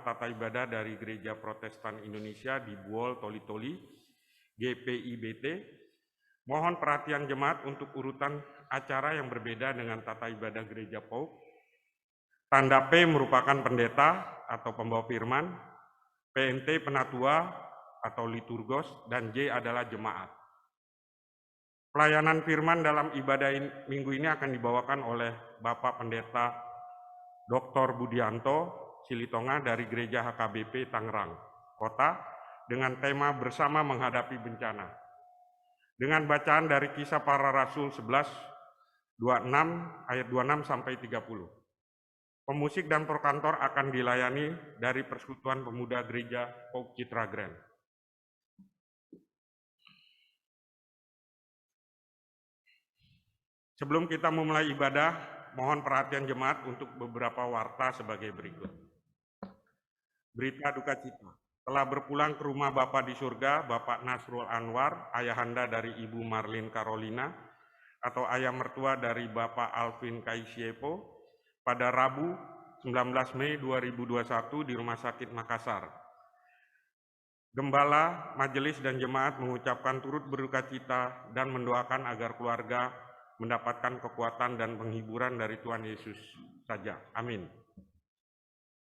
tata ibadah dari Gereja Protestan Indonesia di Buol Toli-Toli, GPIBT. Mohon perhatian jemaat untuk urutan acara yang berbeda dengan tata ibadah Gereja PAUK. Tanda P merupakan pendeta atau pembawa firman, PNT penatua atau liturgos, dan J adalah jemaat. Pelayanan firman dalam ibadah minggu ini akan dibawakan oleh Bapak Pendeta Dr. Budianto Silitonga dari Gereja HKBP Tangerang Kota dengan tema Bersama Menghadapi Bencana. Dengan bacaan dari Kisah Para Rasul 11:26 ayat 26 sampai 30. Pemusik dan perkantor akan dilayani dari Persekutuan Pemuda Gereja PAUK Citra Grand. Sebelum kita memulai ibadah, mohon perhatian jemaat untuk beberapa warta sebagai berikut. Berita duka cita. Telah berpulang ke rumah Bapa di surga, Bapak Nasrul Anwar, ayahanda dari Ibu Marlin Carolina, atau ayah mertua dari Bapak Alvin Kaisiepo, pada Rabu 19 Mei 2021 di Rumah Sakit Makassar. Gembala, majelis, dan jemaat mengucapkan turut berduka cita dan mendoakan agar keluarga mendapatkan kekuatan dan penghiburan dari Tuhan Yesus saja. Amin.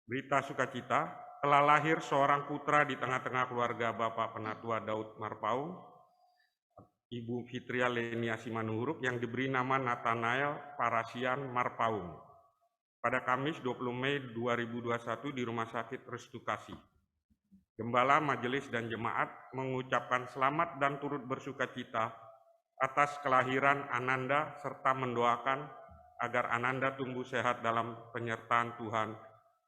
Berita sukacita, telah lahir seorang putra di tengah-tengah keluarga Bapak Penatua Daud Marpaung, Ibu Fitria Lenia Simanuruk, yang diberi nama Nathanael Parasian Marpaung pada Kamis 20 Mei 2021 di Rumah Sakit Restu Kasih. Gembala, majelis, dan jemaat mengucapkan selamat dan turut bersukacita atas kelahiran Ananda serta mendoakan agar Ananda tumbuh sehat dalam penyertaan Tuhan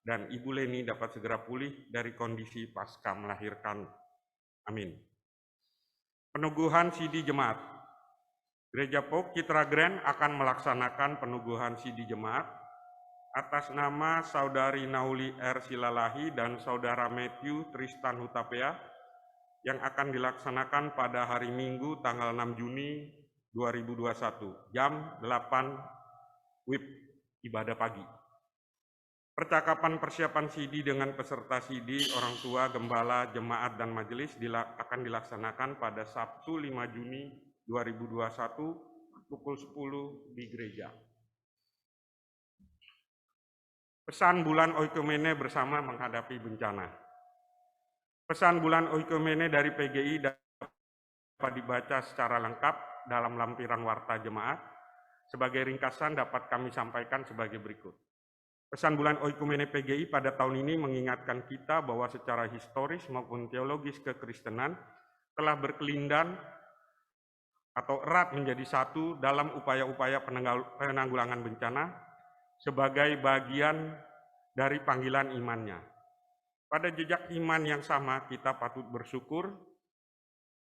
dan Ibu Leni dapat segera pulih dari kondisi pasca melahirkan. Amin. Penuguhan CD Jemaat. Gereja PAUK Citra Grand akan melaksanakan penuguhan CD Jemaat atas nama Saudari Nauli R. Silalahi dan Saudara Matthew Tristan Hutapea yang akan dilaksanakan pada hari Minggu tanggal 6 Juni 2021, jam 8 WIB, ibadah pagi. Percakapan persiapan CD dengan peserta CD, orang tua, gembala, jemaat, dan majelis akan dilaksanakan pada Sabtu 5 Juni 2021 pukul 10 di gereja. Pesan bulan Oikumene bersama menghadapi bencana. Pesan bulan Oikumene dari PGI dapat dibaca secara lengkap dalam lampiran warta jemaat. Sebagai ringkasan dapat kami sampaikan sebagai berikut. Pesan bulan Oikumene PGI pada tahun ini mengingatkan kita bahwa secara historis maupun teologis kekristenan telah berkelindan atau erat menjadi satu dalam upaya-upaya penanggulangan bencana sebagai bagian dari panggilan imannya. Pada jejak iman yang sama, kita patut bersyukur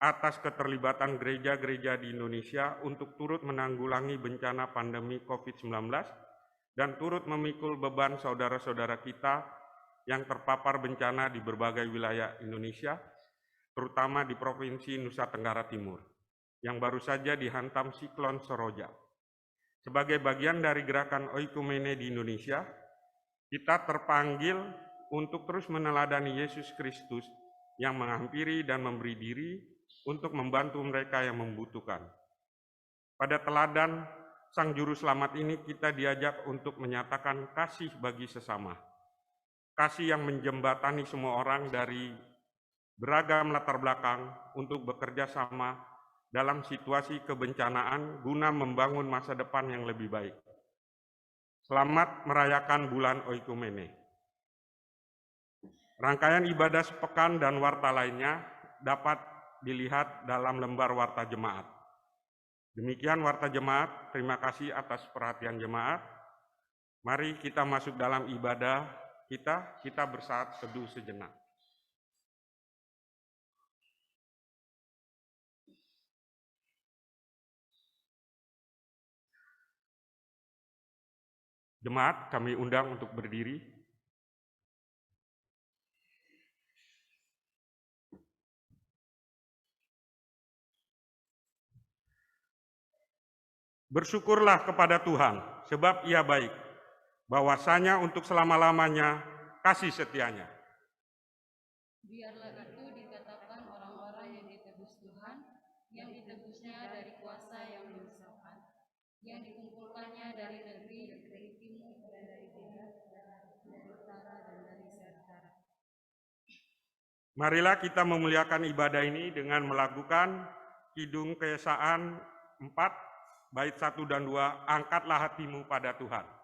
atas keterlibatan gereja-gereja di Indonesia untuk turut menanggulangi bencana pandemi COVID-19 dan turut memikul beban saudara-saudara kita yang terpapar bencana di berbagai wilayah Indonesia, terutama di Provinsi Nusa Tenggara Timur, yang baru saja dihantam siklon Seroja. Sebagai bagian dari gerakan Oikumene di Indonesia, kita terpanggil untuk terus meneladani Yesus Kristus yang menghampiri dan memberi diri untuk membantu mereka yang membutuhkan. Pada teladan Sang Juru Selamat ini kita diajak untuk menyatakan kasih bagi sesama. Kasih yang menjembatani semua orang dari beragam latar belakang untuk bekerja sama dalam situasi kebencanaan guna membangun masa depan yang lebih baik. Selamat merayakan bulan Oikumene. Rangkaian ibadah sepekan dan warta lainnya dapat dilihat dalam lembar warta jemaat. Demikian warta jemaat, terima kasih atas perhatian jemaat. Mari kita masuk dalam ibadah kita bersaat teduh sejenak. Jemaat, kami undang untuk berdiri. Bersyukurlah kepada Tuhan, sebab Ia baik, bahwasanya untuk selama-lamanya kasih setianya. Biarlah itu dikatakan orang-orang yang ditebus Tuhan, yang ditebusnya dari kuasa yang memisahkan, yang dikumpulkannya dari negeri, dari timur dan dari barat, dari utara dan dari selatan. Marilah kita memuliakan ibadah ini dengan melakukan Kidung Keesaan 4, bait 1 dan 2, angkatlah hatimu pada Tuhan.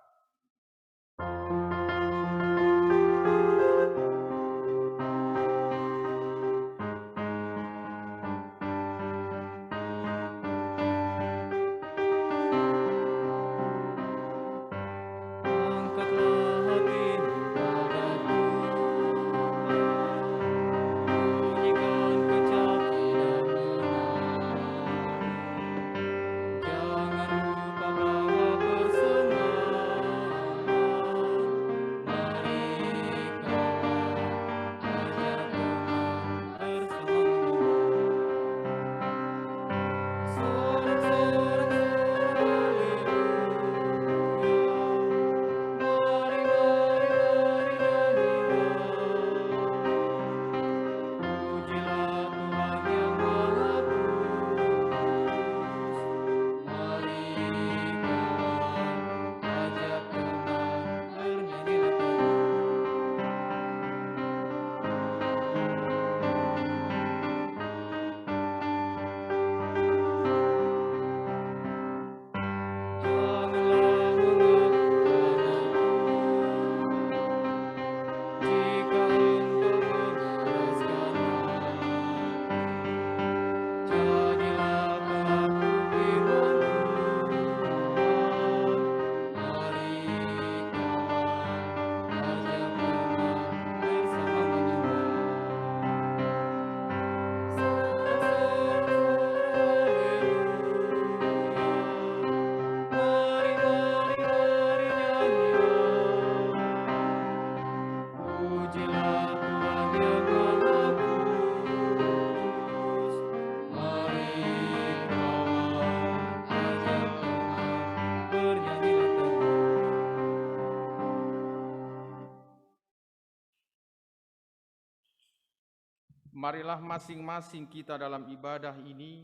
Marilah masing-masing kita dalam ibadah ini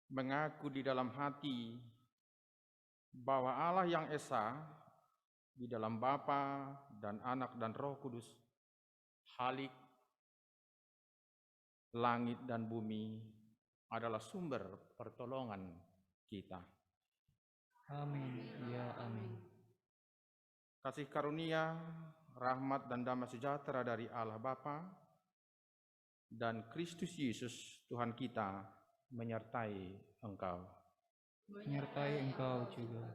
mengaku di dalam hati bahwa Allah yang Esa di dalam Bapa dan Anak dan Roh Kudus, Khalik langit dan bumi, adalah sumber pertolongan kita. Amin. Ya, amin. Kasih karunia, rahmat dan damai sejahtera dari Allah Bapa dan Kristus Yesus Tuhan kita menyertai engkau. Menyertai engkau juga.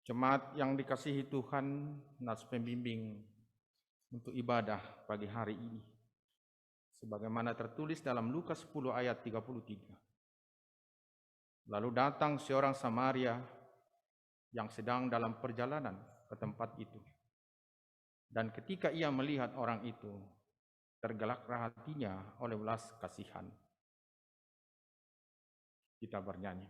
Jemaat yang dikasihi Tuhan, nas pembimbing untuk ibadah pagi hari ini, sebagaimana tertulis dalam Lukas 10 ayat 33. Lalu datang seorang Samaria yang sedang dalam perjalanan ke tempat itu. Dan ketika ia melihat orang itu, tergeraklah hatinya oleh belas kasihan. Kita bernyanyi.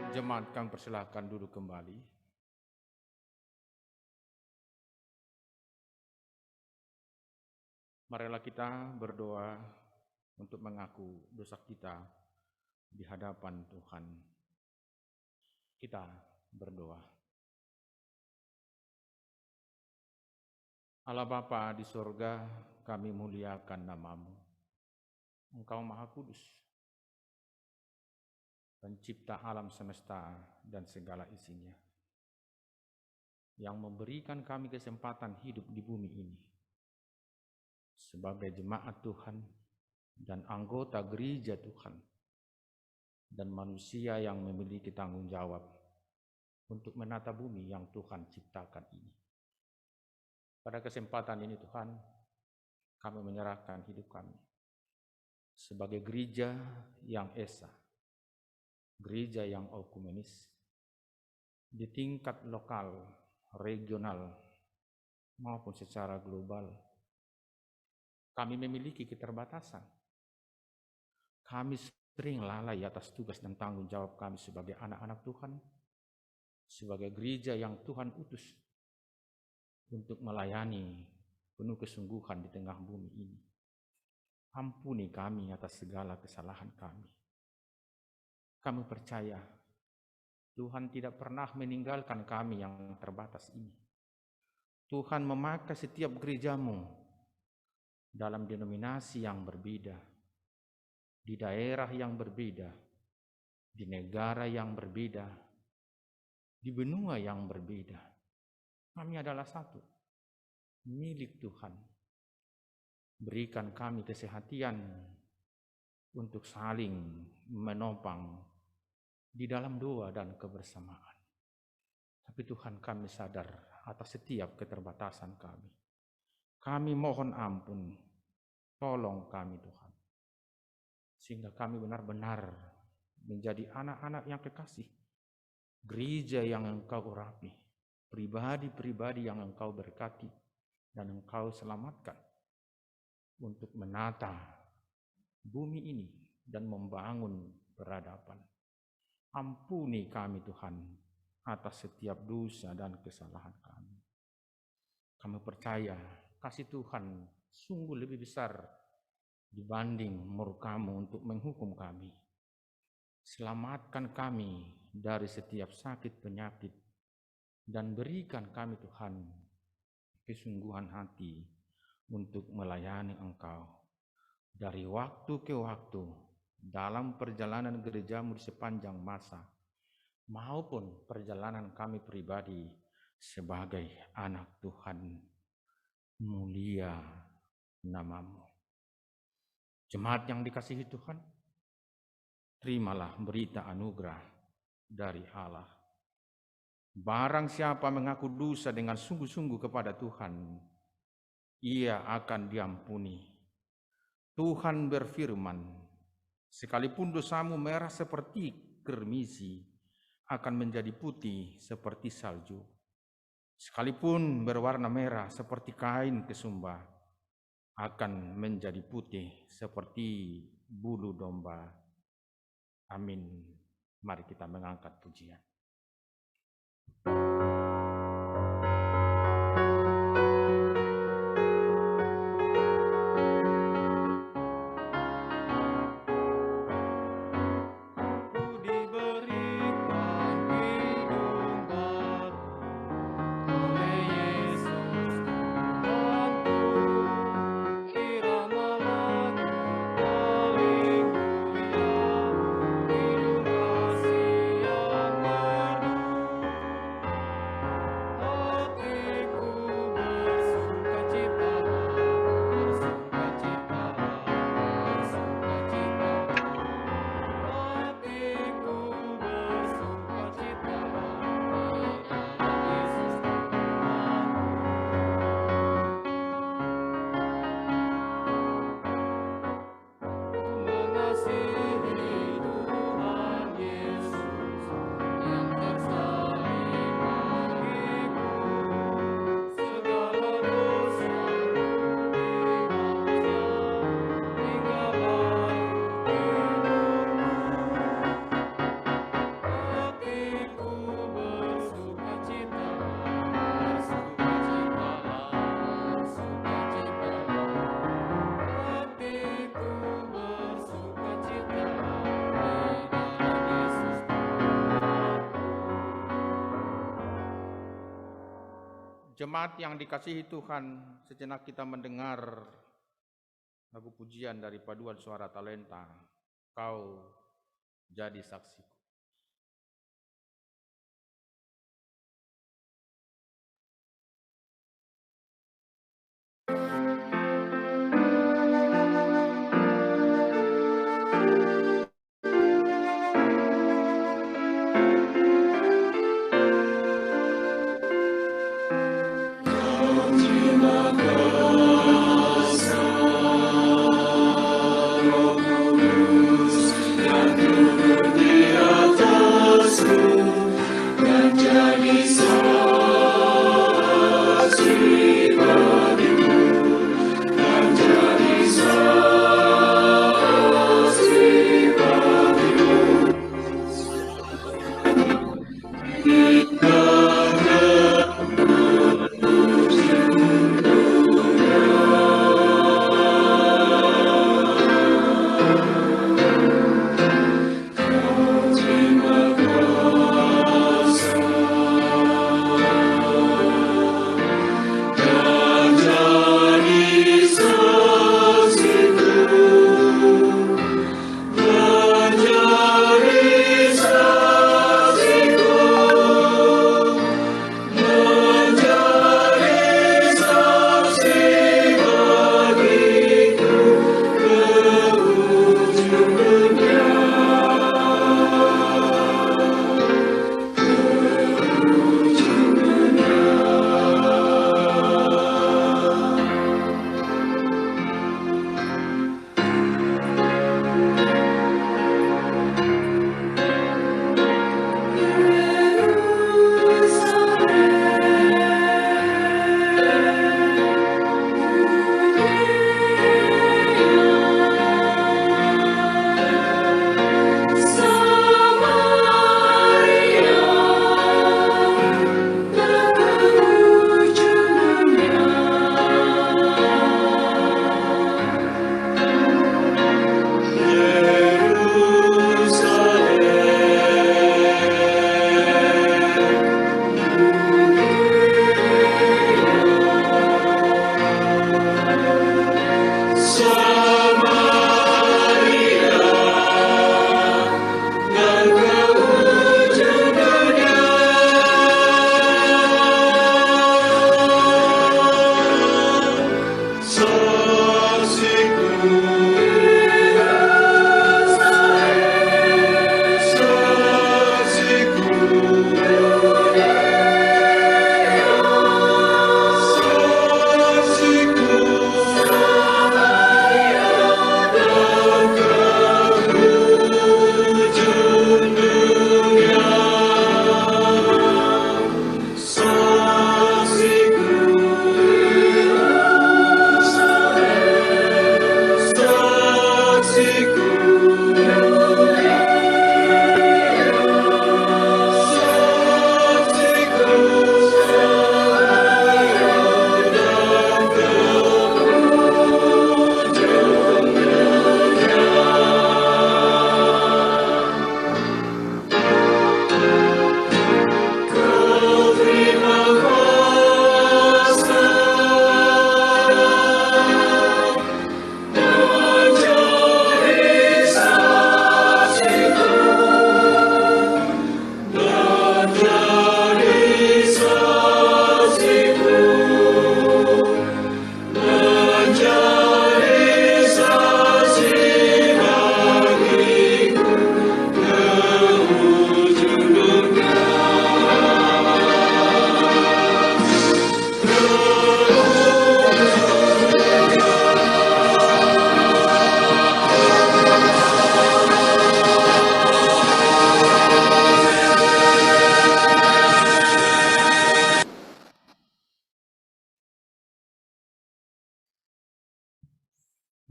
Jemaat kami persilahkan duduk kembali. Marilah kita berdoa untuk mengaku dosa kita di hadapan Tuhan. Kita berdoa. Allah Bapa di surga, kami muliakan nama-Mu. Engkau Maha Kudus, pencipta alam semesta dan segala isinya, yang memberikan kami kesempatan hidup di bumi ini sebagai jemaat Tuhan dan anggota gereja Tuhan, dan manusia yang memiliki tanggung jawab untuk menata bumi yang Tuhan ciptakan ini. Pada kesempatan ini Tuhan, kami menyerahkan hidup kami sebagai gereja yang esa, gereja yang ekumenis, di tingkat lokal, regional, maupun secara global. Kami memiliki keterbatasan. Kami sering lalai atas tugas dan tanggung jawab kami sebagai anak-anak Tuhan, sebagai gereja yang Tuhan utus untuk melayani penuh kesungguhan di tengah bumi ini. Ampuni kami atas segala kesalahan kami. Kami percaya Tuhan tidak pernah meninggalkan kami yang terbatas ini. Tuhan memakai setiap gerejamu dalam denominasi yang berbeda, di daerah yang berbeda, di negara yang berbeda, di benua yang berbeda. Kami adalah satu, milik Tuhan. Berikan kami kesehatan untuk saling menopang di dalam doa dan kebersamaan. Tapi Tuhan, kami sadar atas setiap keterbatasan kami. Kami mohon ampun, tolong kami Tuhan, sehingga kami benar-benar menjadi anak-anak yang kekasih, gereja yang Engkau urapi, pribadi-pribadi yang Engkau berkati dan Engkau selamatkan untuk menata bumi ini dan membangun peradaban. Ampuni kami Tuhan atas setiap dosa dan kesalahan kami. Kami percaya kasih Tuhan sungguh lebih besar dibanding murka-Mu untuk menghukum kami. Selamatkan kami dari setiap sakit penyakit dan berikan kami Tuhan kesungguhan hati untuk melayani Engkau dari waktu ke waktu dalam perjalanan gereja-Mu di sepanjang masa maupun perjalanan kami pribadi sebagai anak Tuhan. Mulia nama-Mu. Jemaat yang dikasihi Tuhan, terimalah berita anugerah dari Allah. Barang siapa mengaku dosa dengan sungguh-sungguh kepada Tuhan, ia akan diampuni. Tuhan berfirman, sekalipun dosamu merah seperti kermisi, akan menjadi putih seperti salju. Sekalipun berwarna merah seperti kain kesumba, akan menjadi putih seperti bulu domba. Amin. Mari kita mengangkat pujian. Kasih yang Jemaat yang dikasihi Tuhan, sejenak kita mendengar lagu pujian dari paduan suara talenta, Kau Jadi Saksiku.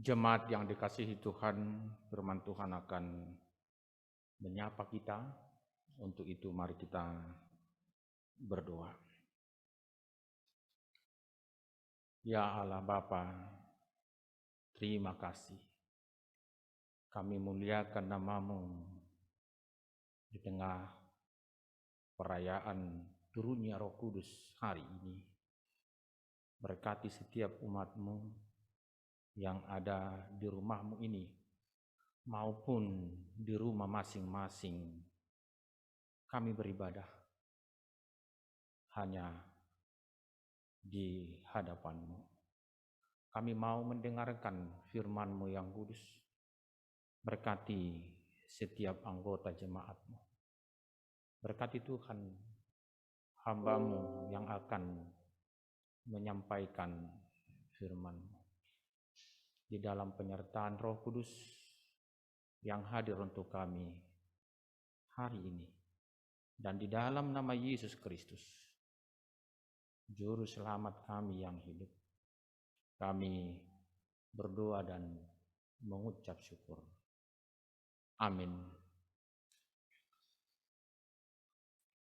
Jemaat yang dikasihi Tuhan, firman Tuhan akan menyapa kita. Untuk itu mari kita berdoa. Ya Allah Bapa, terima kasih. Kami muliakan nama-Mu di tengah perayaan turunnya Roh Kudus hari ini. Berkati setiap umat-Mu yang ada di rumah-Mu ini, maupun di rumah masing-masing kami beribadah hanya di hadapan-Mu. Kami mau mendengarkan firman-Mu yang kudus. Berkati setiap anggota jemaat-Mu. Berkati Tuhan hamba-Mu yang akan menyampaikan firman-Mu. Di dalam penyertaan Roh Kudus yang hadir untuk kami hari ini. Dan di dalam nama Yesus Kristus, Juru Selamat kami yang hidup, kami berdoa dan mengucap syukur. Amin.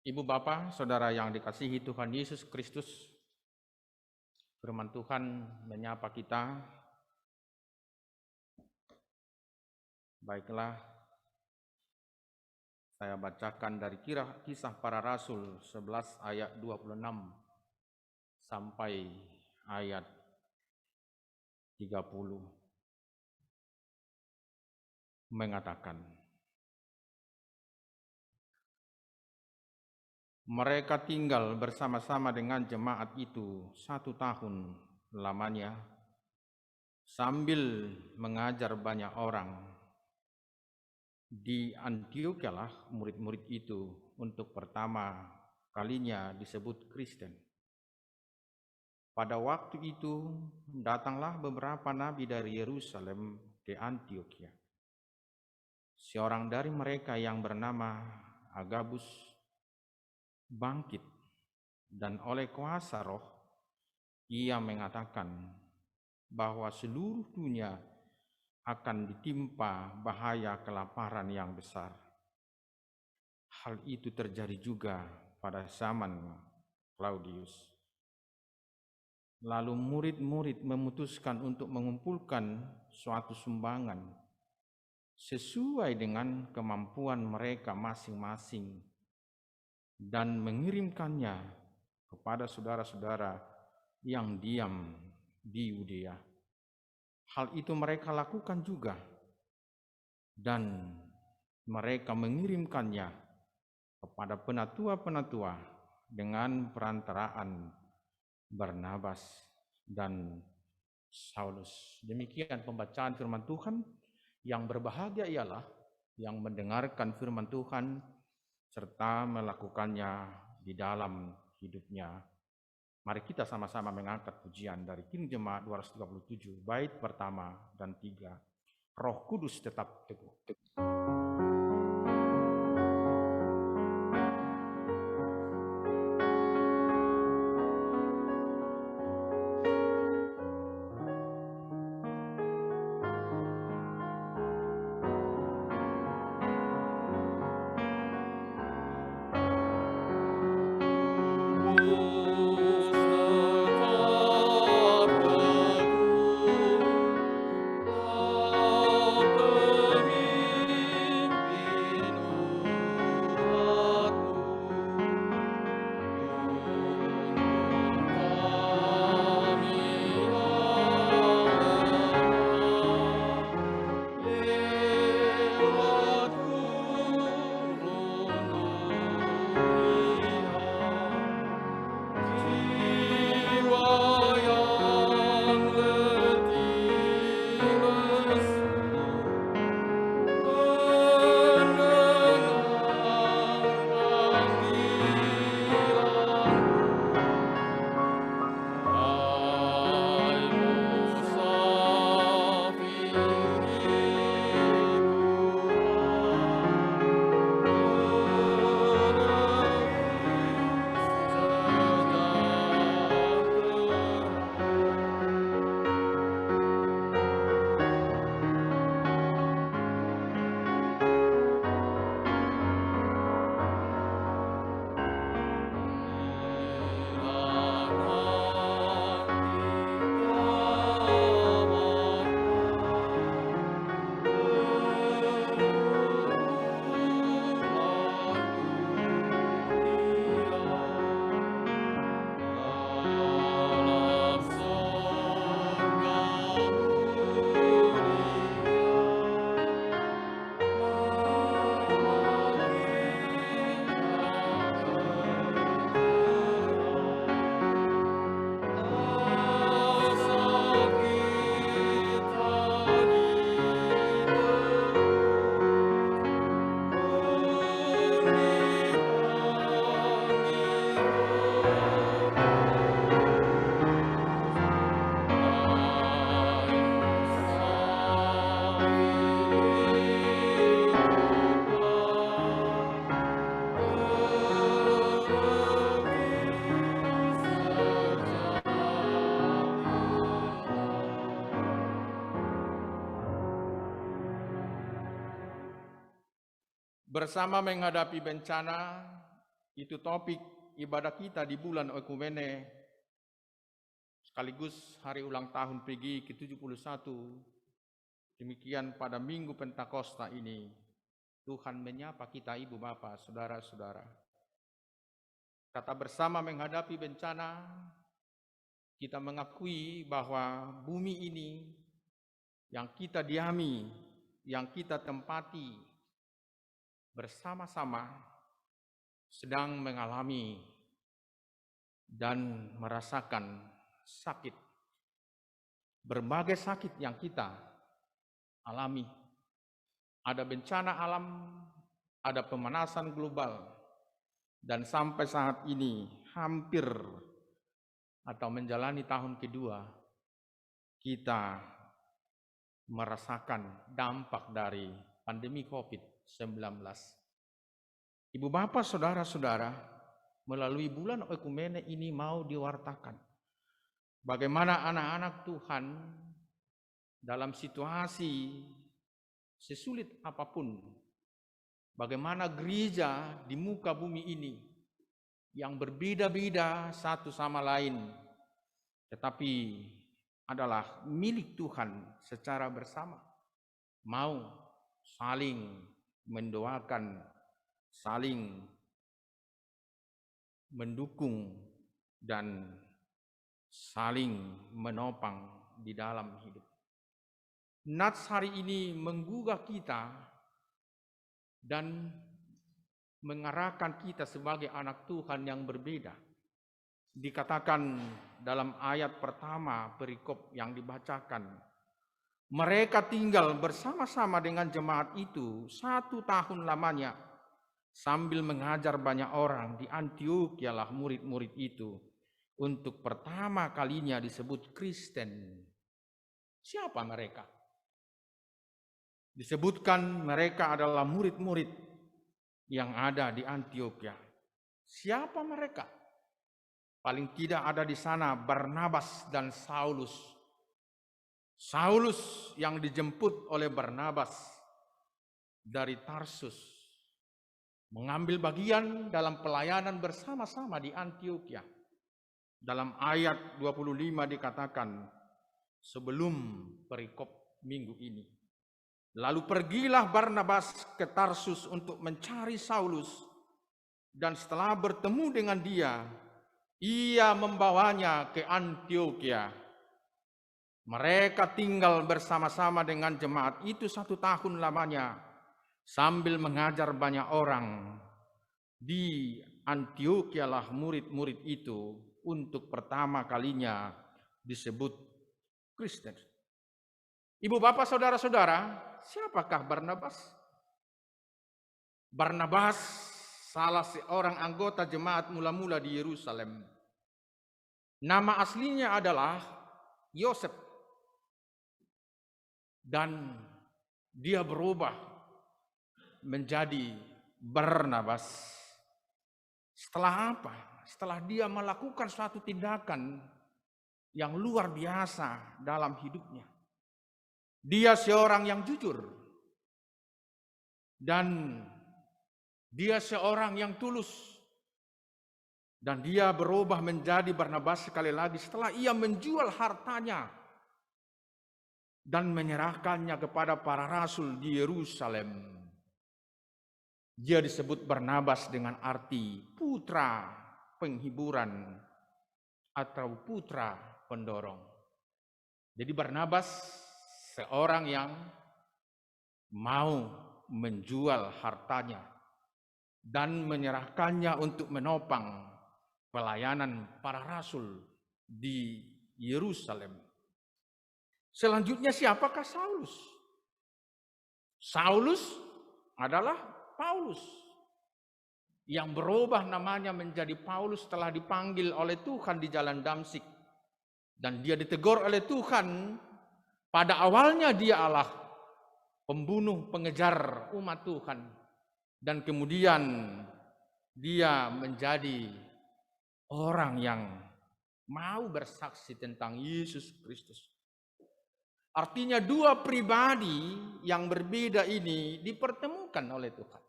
Ibu Bapa, Saudara yang dikasihi Tuhan Yesus Kristus, firman Tuhan menyapa kita. Baiklah, saya bacakan dari Kisah Para Rasul 11 ayat 26 sampai ayat 30. Mengatakan, mereka tinggal bersama-sama dengan jemaat itu 1 tahun lamanya, sambil mengajar banyak orang. Di Antiochialah murid-murid itu untuk pertama kalinya disebut Kristen. Pada waktu itu datanglah beberapa nabi dari Yerusalem ke Antiochia. Seorang dari mereka yang bernama Agabus bangkit, dan oleh kuasa Roh ia mengatakan bahwa seluruh dunia akan ditimpa bahaya kelaparan yang besar. Hal itu terjadi juga pada zaman Claudius. Lalu murid-murid memutuskan untuk mengumpulkan suatu sumbangan sesuai dengan kemampuan mereka masing-masing dan mengirimkannya kepada saudara-saudara yang diam di Yudea. Hal itu mereka lakukan juga, dan mereka mengirimkannya kepada penatua-penatua dengan perantaraan Barnabas dan Saulus. Demikian pembacaan firman Tuhan. Yang berbahagia ialah yang mendengarkan firman Tuhan serta melakukannya di dalam hidupnya. Mari kita sama-sama mengangkat pujian dari King Jemaat 237, bait pertama dan 3. Roh Kudus tetap teguh. Amen. Bersama menghadapi bencana, itu topik ibadah kita di bulan Oikumene, sekaligus hari ulang tahun PGI ke-71. Demikian pada Minggu Pentakosta ini, Tuhan menyapa kita Ibu Bapak, Saudara-saudara. Kata bersama menghadapi bencana, kita mengakui bahwa bumi ini yang kita diami, yang kita tempati bersama-sama sedang mengalami dan merasakan sakit. Berbagai sakit yang kita alami. Ada bencana alam, ada pemanasan global, dan sampai saat ini hampir atau menjalani tahun kedua, kita merasakan dampak dari pandemi COVID-19. Ibu Bapak, Saudara-saudara, melalui bulan Oikumene ini mau diwartakan bagaimana anak-anak Tuhan dalam situasi sesulit apapun, bagaimana gereja di muka bumi ini yang berbeda-beda satu sama lain, tetapi adalah milik Tuhan secara bersama, mau saling mendoakan, saling mendukung, dan saling menopang di dalam hidup. Nats hari ini menggugah kita dan mengarahkan kita sebagai anak Tuhan yang berbeda. Dikatakan dalam ayat pertama perikop yang dibacakan, mereka tinggal bersama-sama dengan jemaat itu 1 tahun lamanya sambil mengajar banyak orang. Di Antiokhia lah murid-murid itu untuk pertama kalinya disebut Kristen. Siapa mereka? Disebutkan mereka adalah murid-murid yang ada di Antiokhia. Siapa mereka? Paling tidak ada di sana Barnabas dan Saulus. Saulus yang dijemput oleh Barnabas dari Tarsus, mengambil bagian dalam pelayanan bersama-sama di Antiokhia. Dalam ayat 25 dikatakan, sebelum perikop minggu ini, lalu pergilah Barnabas ke Tarsus untuk mencari Saulus, dan setelah bertemu dengan dia, ia membawanya ke Antiokhia. Mereka tinggal bersama-sama dengan jemaat itu 1 tahun lamanya, sambil mengajar banyak orang. Di Antiokhia lah murid-murid itu untuk pertama kalinya disebut Kristen. Ibu Bapak, Saudara-saudara, siapakah Barnabas? Barnabas salah seorang anggota jemaat mula-mula di Yerusalem. Nama aslinya adalah Yosef. Dan dia berubah menjadi Barnabas. Setelah apa? Setelah dia melakukan suatu tindakan yang luar biasa dalam hidupnya. Dia seorang yang jujur. Dan dia seorang yang tulus. Dan dia berubah menjadi Barnabas sekali lagi setelah ia menjual hartanya dan menyerahkannya kepada para rasul di Yerusalem. Dia disebut Barnabas dengan arti putra penghiburan atau putra pendorong. Jadi Barnabas seorang yang mau menjual hartanya dan menyerahkannya untuk menopang pelayanan para rasul di Yerusalem. Selanjutnya siapakah Saulus? Saulus adalah Paulus yang berubah namanya menjadi Paulus setelah dipanggil oleh Tuhan di jalan Damsyik. Dan dia ditegur oleh Tuhan. Pada awalnya dia adalah pembunuh, pengejar umat Tuhan. Dan kemudian dia menjadi orang yang mau bersaksi tentang Yesus Kristus. Artinya 2 pribadi yang berbeda ini dipertemukan oleh Tuhan.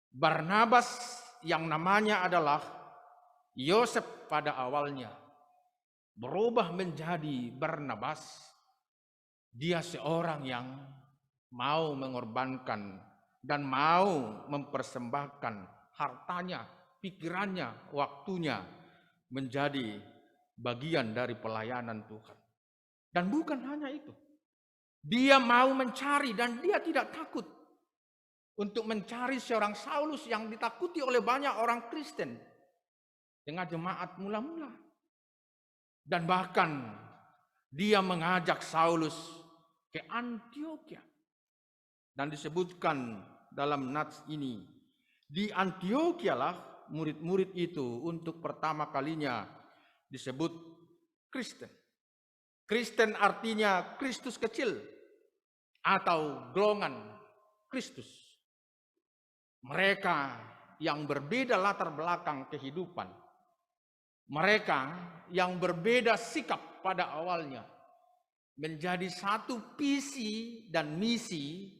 Barnabas yang namanya adalah Yosef pada awalnya berubah menjadi Barnabas. Dia seorang yang mau mengorbankan dan mau mempersembahkan hartanya, pikirannya, waktunya menjadi bagian dari pelayanan Tuhan. Dan bukan hanya itu. Dia mau mencari dan dia tidak takut untuk mencari seorang Saulus yang ditakuti oleh banyak orang Kristen dengan jemaat mula-mula. Dan bahkan dia mengajak Saulus ke Antiokhia. Dan disebutkan dalam nats ini, di Antiokhia lah murid-murid itu untuk pertama kalinya disebut Kristen. Kristen artinya Kristus kecil atau golongan Kristus. Mereka yang berbeda latar belakang kehidupan. Mereka yang berbeda sikap pada awalnya. Menjadi satu visi dan misi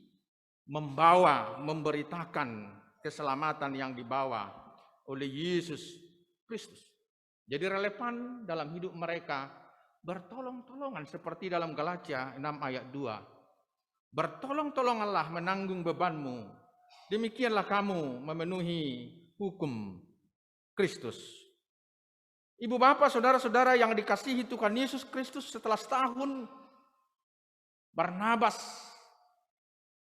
memberitakan keselamatan yang dibawa oleh Yesus Kristus. Jadi relevan dalam hidup mereka, bertolong-tolongan seperti dalam Galatia 6 ayat 2. Bertolong-tolonganlah menanggung bebanmu, demikianlah kamu memenuhi hukum Kristus. Ibu bapak saudara-saudara yang dikasihi Tuhan Yesus Kristus, setelah setahun Barnabas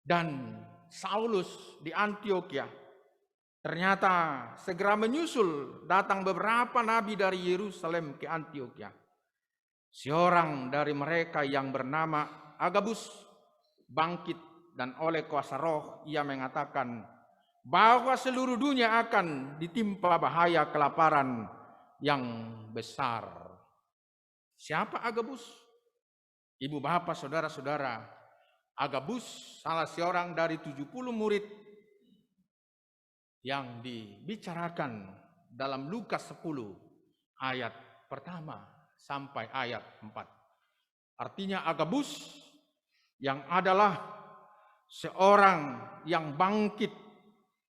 dan Saulus di Antiokhia, ternyata segera menyusul datang beberapa nabi dari Yerusalem ke Antiokhia. Seorang dari mereka yang bernama Agabus bangkit dan oleh kuasa roh ia mengatakan bahwa seluruh dunia akan ditimpa bahaya kelaparan yang besar. Siapa Agabus? Ibu bapak saudara-saudara, Agabus salah seorang dari 70 murid yang dibicarakan dalam Lukas 10 ayat pertama sampai ayat 4. Artinya Agabus yang adalah seorang yang bangkit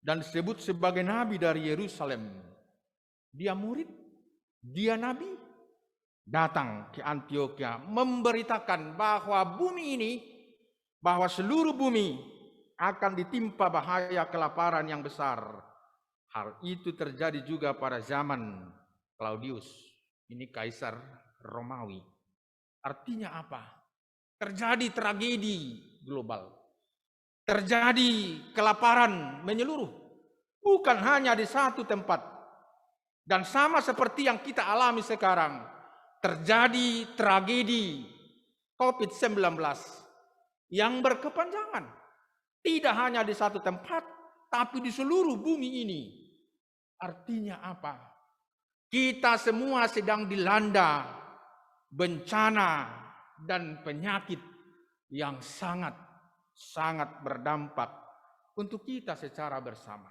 dan disebut sebagai nabi dari Yerusalem. Dia murid, dia nabi, datang ke Antiokhia memberitakan bahwa bumi ini, bahwa seluruh bumi akan ditimpa bahaya kelaparan yang besar. Hal itu terjadi juga pada zaman Claudius. Ini kaisar Romawi. Artinya apa? Terjadi tragedi global. Terjadi kelaparan menyeluruh. Bukan hanya di satu tempat. Dan sama seperti yang kita alami sekarang. Terjadi tragedi COVID-19 yang berkepanjangan. Tidak hanya di satu tempat, tapi di seluruh bumi ini. Artinya apa? Kita semua sedang dilanda bencana dan penyakit yang sangat berdampak untuk kita secara bersama.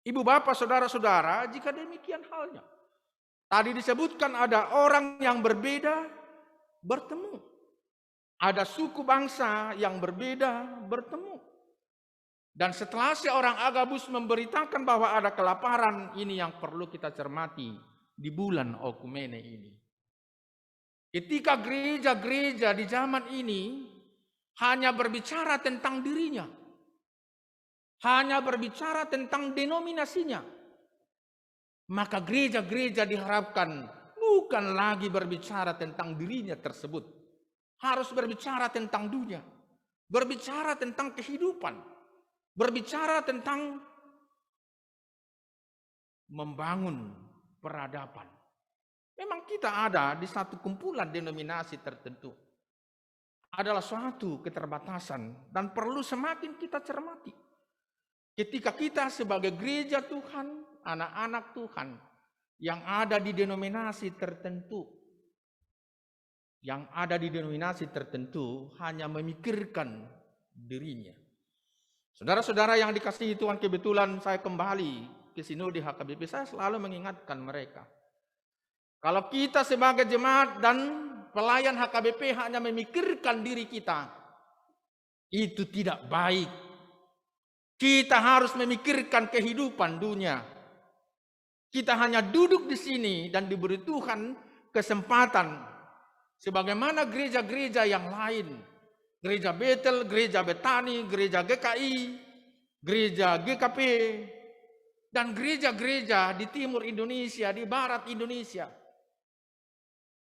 Ibu bapak saudara-saudara, jika demikian halnya, tadi disebutkan ada orang yang berbeda bertemu. Ada suku bangsa yang berbeda bertemu. Dan setelah seorang Agabus memberitakan bahwa ada kelaparan, ini yang perlu kita cermati di bulan Okumene ini. Ketika gereja-gereja di zaman ini hanya berbicara tentang dirinya, hanya berbicara tentang denominasinya, maka gereja-gereja diharapkan bukan lagi berbicara tentang dirinya tersebut. Harus berbicara tentang dunia, berbicara tentang kehidupan, berbicara tentang membangun peradaban. Memang kita ada di satu kumpulan denominasi tertentu. Adalah suatu keterbatasan dan perlu semakin kita cermati. Ketika kita sebagai gereja Tuhan, anak-anak Tuhan yang ada di denominasi tertentu, hanya memikirkan dirinya. Saudara-saudara yang dikasihi Tuhan, kebetulan saya kembali ke sinode HKBP, saya selalu mengingatkan mereka. Kalau kita sebagai jemaat dan pelayan HKBP hanya memikirkan diri kita, itu tidak baik. Kita harus memikirkan kehidupan dunia. Kita hanya duduk di sini dan diberi Tuhan kesempatan sebagaimana gereja-gereja yang lain. Gereja Betel, gereja Betani, gereja GKI, gereja GKP, dan gereja-gereja di timur Indonesia, di barat Indonesia.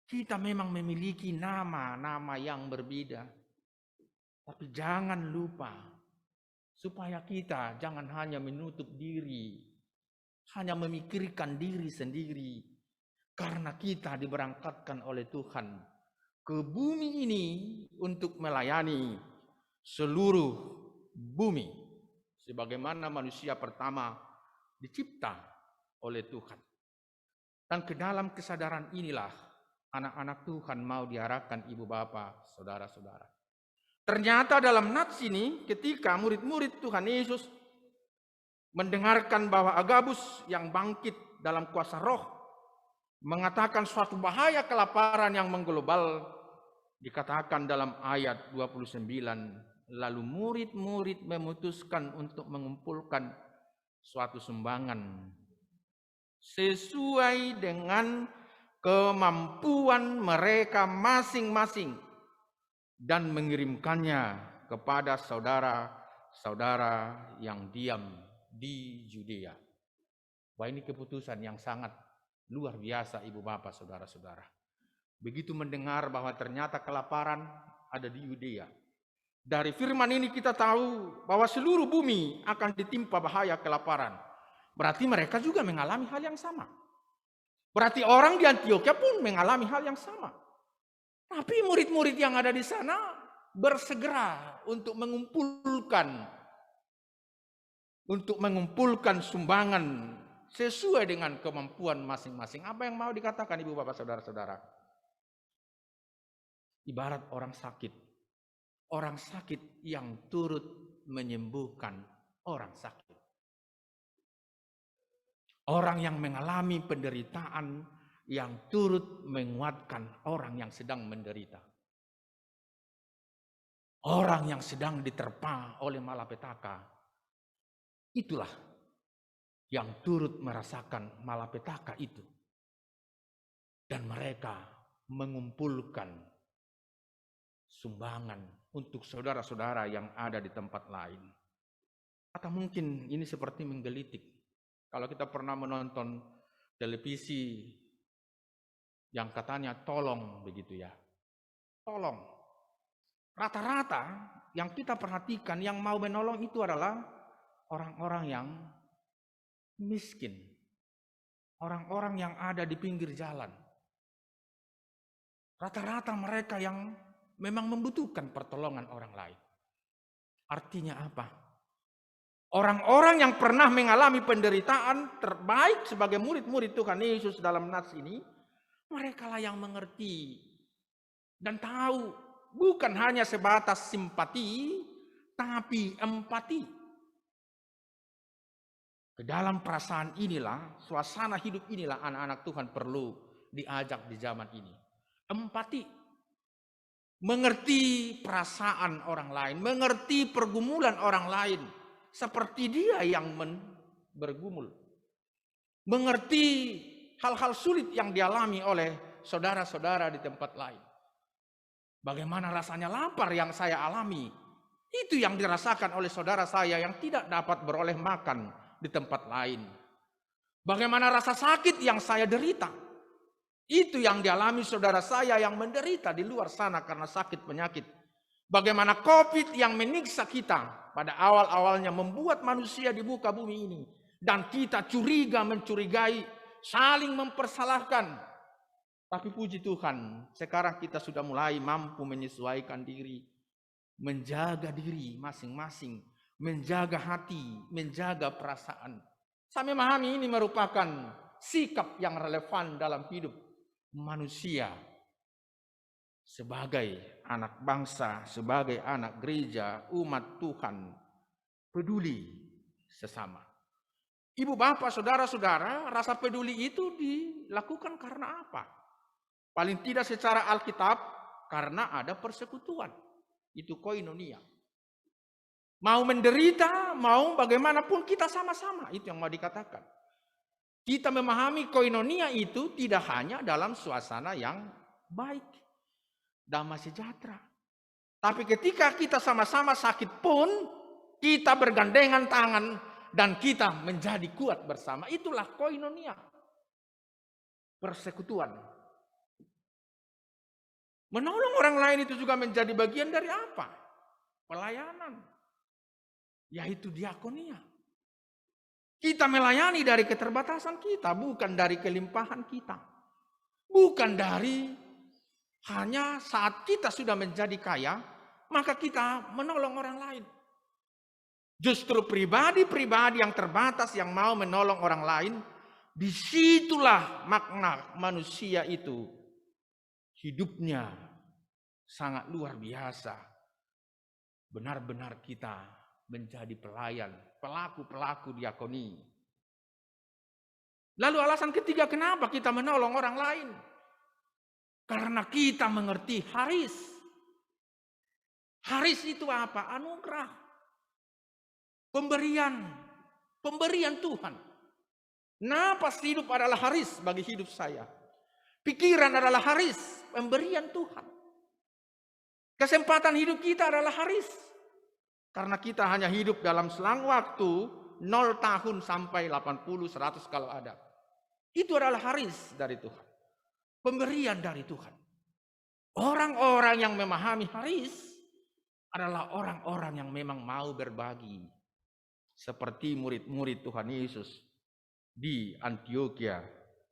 Kita memang memiliki nama-nama yang berbeda. Tapi jangan lupa, supaya kita jangan hanya menutup diri, hanya memikirkan diri sendiri. Karena kita diberangkatkan oleh Tuhan ke bumi ini untuk melayani seluruh bumi. Sebagaimana manusia pertama dicipta oleh Tuhan. Dan ke dalam kesadaran inilah anak-anak Tuhan mau diarahkan ibu bapa, saudara-saudara. Ternyata dalam nats ini ketika murid-murid Tuhan Yesus mendengarkan bahwa Agabus yang bangkit dalam kuasa roh mengatakan suatu bahaya kelaparan yang mengglobal, dikatakan dalam ayat 29, lalu murid-murid memutuskan untuk mengumpulkan suatu sumbangan sesuai dengan kemampuan mereka masing-masing dan mengirimkannya kepada saudara-saudara yang diam di Yudea. Wah, ini keputusan yang sangat luar biasa ibu bapak saudara-saudara. Begitu mendengar bahwa ternyata kelaparan ada di Yudea. Dari firman ini kita tahu bahwa seluruh bumi akan ditimpa bahaya kelaparan. Berarti mereka juga mengalami hal yang sama. Berarti orang di Antioquia pun mengalami hal yang sama. Tapi murid-murid yang ada di sana bersegera untuk mengumpulkan sumbangan sesuai dengan kemampuan masing-masing. Apa yang mau dikatakan ibu bapak saudara-saudara? Ibarat orang sakit. Orang sakit yang turut menyembuhkan orang sakit. Orang yang mengalami penderitaan yang turut menguatkan orang yang sedang menderita. Orang yang sedang diterpa oleh malapetaka. Itulah yang turut merasakan malapetaka itu. Dan mereka mengumpulkan sumbangan untuk saudara-saudara yang ada di tempat lain. Atau mungkin ini seperti menggelitik. Kalau kita pernah menonton televisi yang katanya tolong begitu ya. Tolong. Rata-rata yang kita perhatikan yang mau menolong itu adalah orang-orang yang miskin. Orang-orang yang ada di pinggir jalan. Rata-rata mereka yang memang membutuhkan pertolongan orang lain. Artinya apa? Orang-orang yang pernah mengalami penderitaan terbaik sebagai murid-murid Tuhan Yesus dalam nats ini, mereka lah yang mengerti dan tahu bukan hanya sebatas simpati, tapi empati. Ke dalam perasaan inilah, suasana hidup inilah anak-anak Tuhan perlu diajak di zaman ini. Empati. Mengerti perasaan orang lain, mengerti pergumulan orang lain. Seperti dia yang bergumul. Mengerti hal-hal sulit yang dialami oleh saudara-saudara di tempat lain. Bagaimana rasanya lapar yang saya alami. Itu yang dirasakan oleh saudara saya yang tidak dapat beroleh makan di tempat lain. Bagaimana rasa sakit yang saya derita. Itu yang dialami saudara saya yang menderita di luar sana karena sakit penyakit. Bagaimana COVID yang menyiksa kita pada awal-awalnya membuat manusia di muka bumi ini. Dan kita mencurigai, saling mempersalahkan. Tapi puji Tuhan, sekarang kita sudah mulai mampu menyesuaikan diri. Menjaga diri masing-masing. Menjaga hati, menjaga perasaan. Saya memahami ini merupakan sikap yang relevan dalam hidup manusia. Sebagai anak bangsa, sebagai anak gereja, umat Tuhan, peduli sesama. Ibu bapak, saudara-saudara, rasa peduli itu dilakukan karena apa? Paling tidak secara Alkitab, karena ada persekutuan. Itu koinonia. Mau menderita, mau bagaimanapun kita sama-sama. Itu yang mau dikatakan. Kita memahami koinonia itu tidak hanya dalam suasana yang baik, damai sejahtera. Tapi ketika kita sama-sama sakit pun, kita bergandengan tangan dan kita menjadi kuat bersama. Itulah koinonia. Persekutuan. Menolong orang lain itu juga menjadi bagian dari apa? Pelayanan. Yaitu diakonia. Kita melayani dari keterbatasan kita, bukan dari kelimpahan kita. Bukan dari hanya saat kita sudah menjadi kaya, maka kita menolong orang lain. Justru pribadi-pribadi yang terbatas yang mau menolong orang lain, disitulah makna manusia itu. Hidupnya sangat luar biasa. Benar-benar kita menjadi pelayan, pelaku-pelaku diakoni. Lalu alasan ketiga kenapa kita menolong orang lain? Karena kita mengerti haris. Haris itu apa? Anugerah. Pemberian Tuhan. Napas hidup adalah haris bagi hidup saya. Pikiran adalah haris, pemberian Tuhan. Kesempatan hidup kita adalah haris. Karena kita hanya hidup dalam selang waktu 0 tahun sampai 80, 100 kalau ada. Itu adalah haris dari Tuhan. Pemberian dari Tuhan. Orang-orang yang memahami haris adalah orang-orang yang memang mau berbagi. Seperti murid-murid Tuhan Yesus di Antioquia,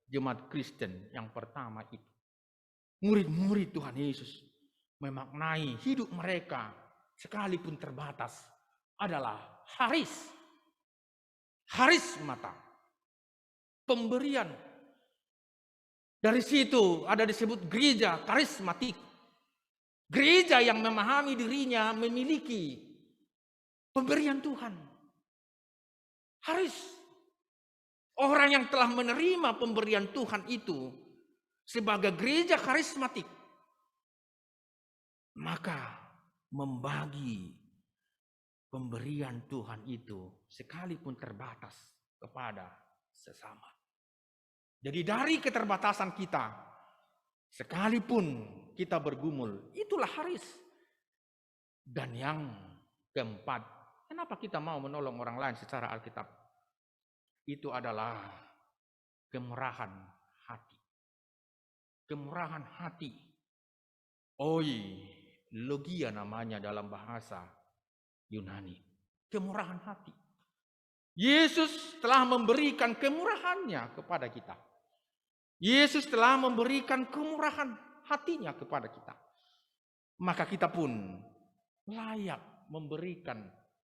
jemaat Kristen yang pertama itu. Murid-murid Tuhan Yesus memaknai hidup mereka sekalipun terbatas adalah haris. Haris mata. Pemberian. Dari situ ada disebut gereja karismatik. Gereja yang memahami dirinya memiliki pemberian Tuhan. Haris. Orang yang telah menerima pemberian Tuhan itu sebagai gereja karismatik. Maka membagi pemberian Tuhan itu sekalipun terbatas kepada sesama. Jadi dari keterbatasan kita, sekalipun kita bergumul, itulah haris. Dan yang keempat, kenapa kita mau menolong orang lain secara Alkitab? Itu adalah kemurahan hati. Kemurahan hati. Logia namanya dalam bahasa Yunani. Kemurahan hati. Yesus telah memberikan kemurahannya kepada kita. Yesus telah memberikan kemurahan hatinya kepada kita. Maka kita pun layak memberikan,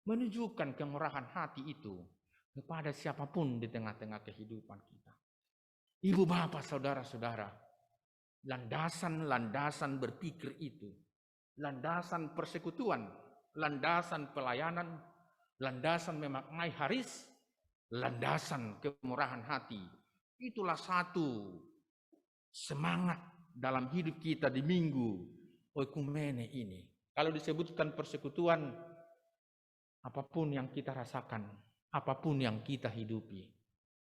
menunjukkan kemurahan hati itu kepada siapapun di tengah-tengah kehidupan kita. Ibu, bapak, saudara-saudara, landasan-landasan berpikir itu, landasan persekutuan, landasan pelayanan, landasan memaknai haris, landasan kemurahan hati. Itulah satu semangat dalam hidup kita di minggu oikumene ini. Kalau disebutkan persekutuan, apapun yang kita rasakan, apapun yang kita hidupi,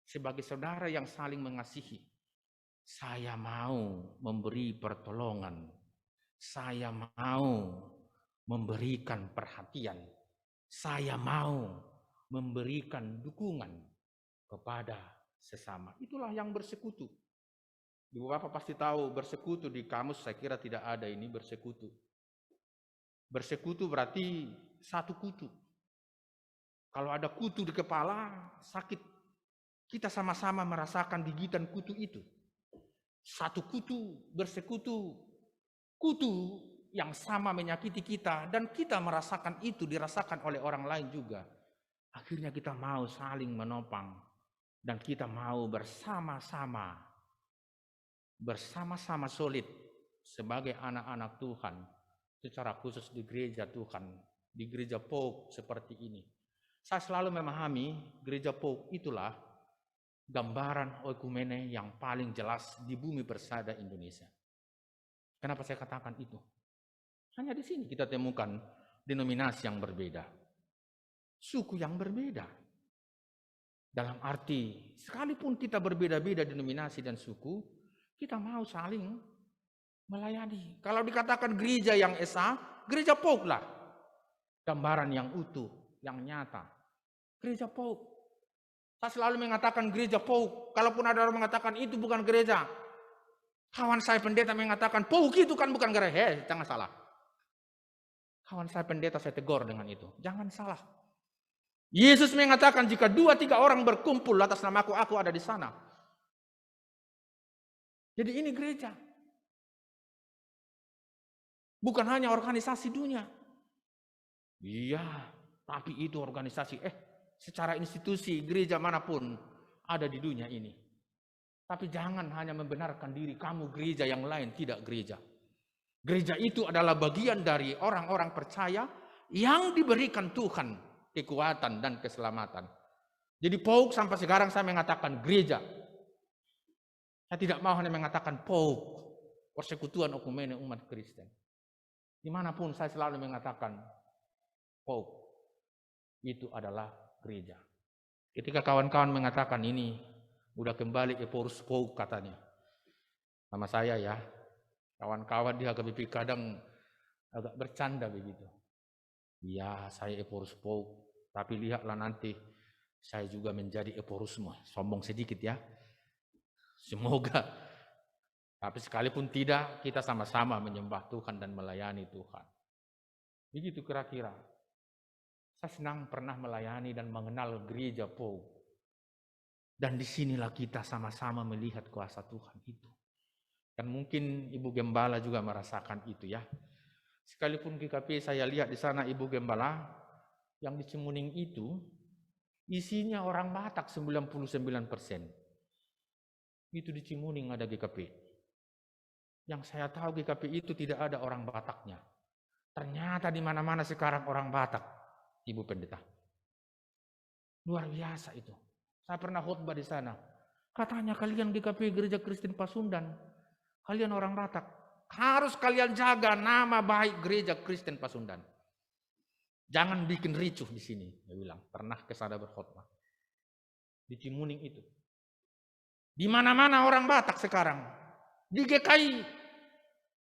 sebagai saudara yang saling mengasihi, saya mau memberi pertolongan. Saya mau memberikan perhatian. Saya mau memberikan dukungan kepada sesama. Itulah yang bersekutu. Ibu bapak pasti tahu bersekutu di kamus, saya kira tidak ada ini bersekutu. Bersekutu berarti satu kutu. Kalau ada kutu di kepala, sakit. Kita sama-sama merasakan gigitan kutu itu. Satu kutu bersekutu. Kutu yang sama menyakiti kita dan kita merasakan itu dirasakan oleh orang lain juga. Akhirnya kita mau saling menopang dan kita mau bersama-sama solid sebagai anak-anak Tuhan secara khusus di gereja Tuhan, di gereja Pope seperti ini. Saya selalu memahami gereja Pope itulah gambaran oikumene yang paling jelas di bumi persada Indonesia. Kenapa saya katakan itu? Hanya di sini kita temukan denominasi yang berbeda. suku yang berbeda. Dalam arti, sekalipun kita berbeda-beda denominasi dan suku, kita mau saling melayani. Kalau dikatakan gereja yang esa, gereja Pauk lah. Gambaran yang utuh, yang nyata. Gereja Pauk. Saya selalu mengatakan gereja Pauk. Kalaupun ada orang mengatakan itu bukan gereja. Kawan saya pendeta mengatakan, Pauk itu kan bukan gereja. Jangan salah. Kawan saya pendeta saya tegur dengan itu. Jangan salah. Yesus mengatakan jika 2-3 orang berkumpul atas namaku, aku ada di sana. Jadi ini gereja. Bukan hanya organisasi dunia. Iya, tapi itu organisasi. Secara institusi gereja manapun ada di dunia ini. Tapi jangan hanya membenarkan diri kamu gereja yang lain tidak gereja. Gereja itu adalah bagian dari orang-orang percaya yang diberikan Tuhan kekuatan dan keselamatan. Jadi Pauk sampai sekarang saya mengatakan gereja. Saya tidak mau hanya mengatakan Pauk, persekutuan okumene umat Kristen. Dimanapun saya selalu mengatakan Pauk, itu adalah gereja. Ketika kawan-kawan mengatakan ini, udah kembali Eporus Pauk katanya. Sama saya ya, kawan-kawan di HKBP kadang agak bercanda begitu. Iya, saya Eporus Pauk. Tapi lihatlah nanti saya juga menjadi Eporusmu. Sombong sedikit ya. Semoga. Tapi sekalipun tidak, kita sama-sama menyembah Tuhan dan melayani Tuhan. Begitu kira-kira. Saya senang pernah melayani dan mengenal gereja Pauk. Dan disinilah kita sama-sama melihat kuasa Tuhan itu. Dan mungkin Ibu Gembala juga merasakan itu ya. Sekalipun GKP saya lihat di sana Ibu Gembala, yang di Cimuning itu isinya orang Batak 99%. Itu di Cimuning ada GKP. Yang saya tahu GKP itu tidak ada orang Bataknya. Ternyata di mana-mana sekarang orang Batak, Ibu Pendeta. Luar biasa itu. Saya pernah khotbah di sana. Katanya kalian GKP Gereja Kristen Pasundan, kalian orang Batak, harus kalian jaga nama baik Gereja Kristen Pasundan. Jangan bikin ricuh di sini, dia bilang. Pernah ke sana berkhotbah. Di Cimuning itu. Di mana-mana orang Batak sekarang. Di GKI,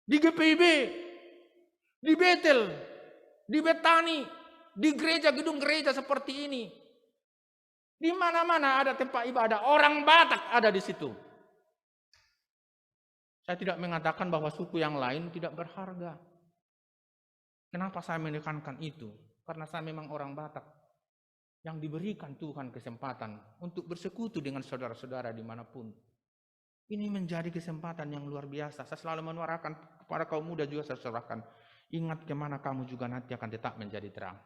di GPIB, di Betel, di Betani, di gereja, gedung gereja seperti ini. Di mana-mana ada tempat ibadah, orang Batak ada di situ. Saya tidak mengatakan bahwa suku yang lain tidak berharga. Kenapa saya menekankan itu? Karena saya memang orang Batak yang diberikan Tuhan kesempatan untuk bersekutu dengan saudara-saudara dimanapun. Ini menjadi kesempatan yang luar biasa. Saya selalu menyuarakan kepada kaum muda juga saya suarakan. Ingat kemana kamu juga nanti akan tetap menjadi terang.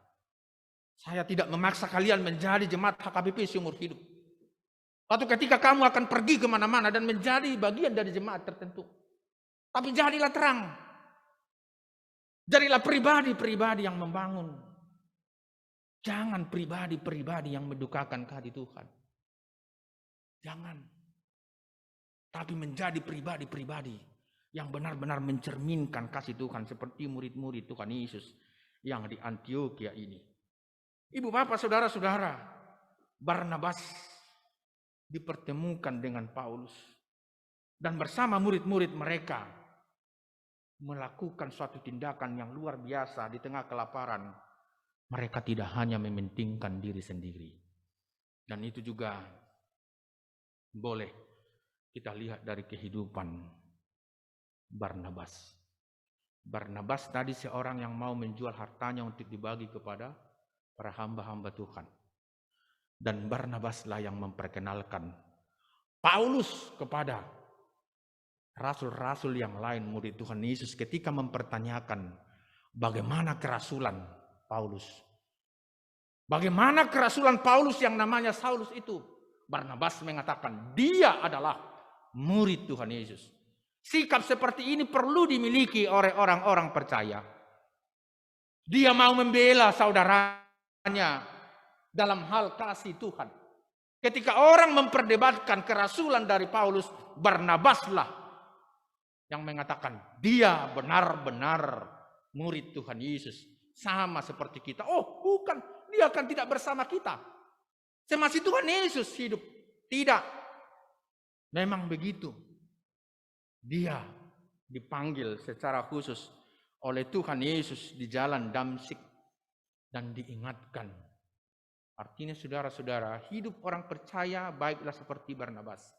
Saya tidak memaksa kalian menjadi jemaat HKBP seumur hidup. Suatu ketika kamu akan pergi kemana-mana dan menjadi bagian dari jemaat tertentu. Tapi jadilah terang. Jadilah pribadi-pribadi yang membangun. Jangan pribadi-pribadi yang mendukakan kehadirat Tuhan. Jangan. Tapi menjadi pribadi-pribadi yang benar-benar mencerminkan kasih Tuhan seperti murid-murid Tuhan Yesus yang di Antioquia ini. Ibu bapak saudara-saudara, Barnabas dipertemukan dengan Paulus dan bersama murid-murid mereka melakukan suatu tindakan yang luar biasa di tengah kelaparan. Mereka tidak hanya mementingkan diri sendiri. Dan itu juga boleh kita lihat dari kehidupan Barnabas. Barnabas tadi seorang yang mau menjual hartanya untuk dibagi kepada para hamba-hamba Tuhan. Dan Barnabaslah yang memperkenalkan Paulus kepada rasul-rasul yang lain, murid Tuhan Yesus, ketika mempertanyakan bagaimana kerasulan Paulus. Bagaimana kerasulan Paulus yang namanya Saulus itu? Barnabas mengatakan dia adalah murid Tuhan Yesus. Sikap seperti ini perlu dimiliki oleh orang-orang percaya. Dia mau membela saudaranya dalam hal kasih Tuhan. Ketika orang memperdebatkan kerasulan dari Paulus, Barnabaslah yang mengatakan dia benar-benar murid Tuhan Yesus. Sama seperti kita. Oh bukan, dia akan tidak bersama kita. Semasih Tuhan Yesus hidup. Tidak. Memang begitu. Dia dipanggil secara khusus oleh Tuhan Yesus di jalan Damsyik dan diingatkan. Artinya saudara-saudara, hidup orang percaya baiklah seperti Barnabas.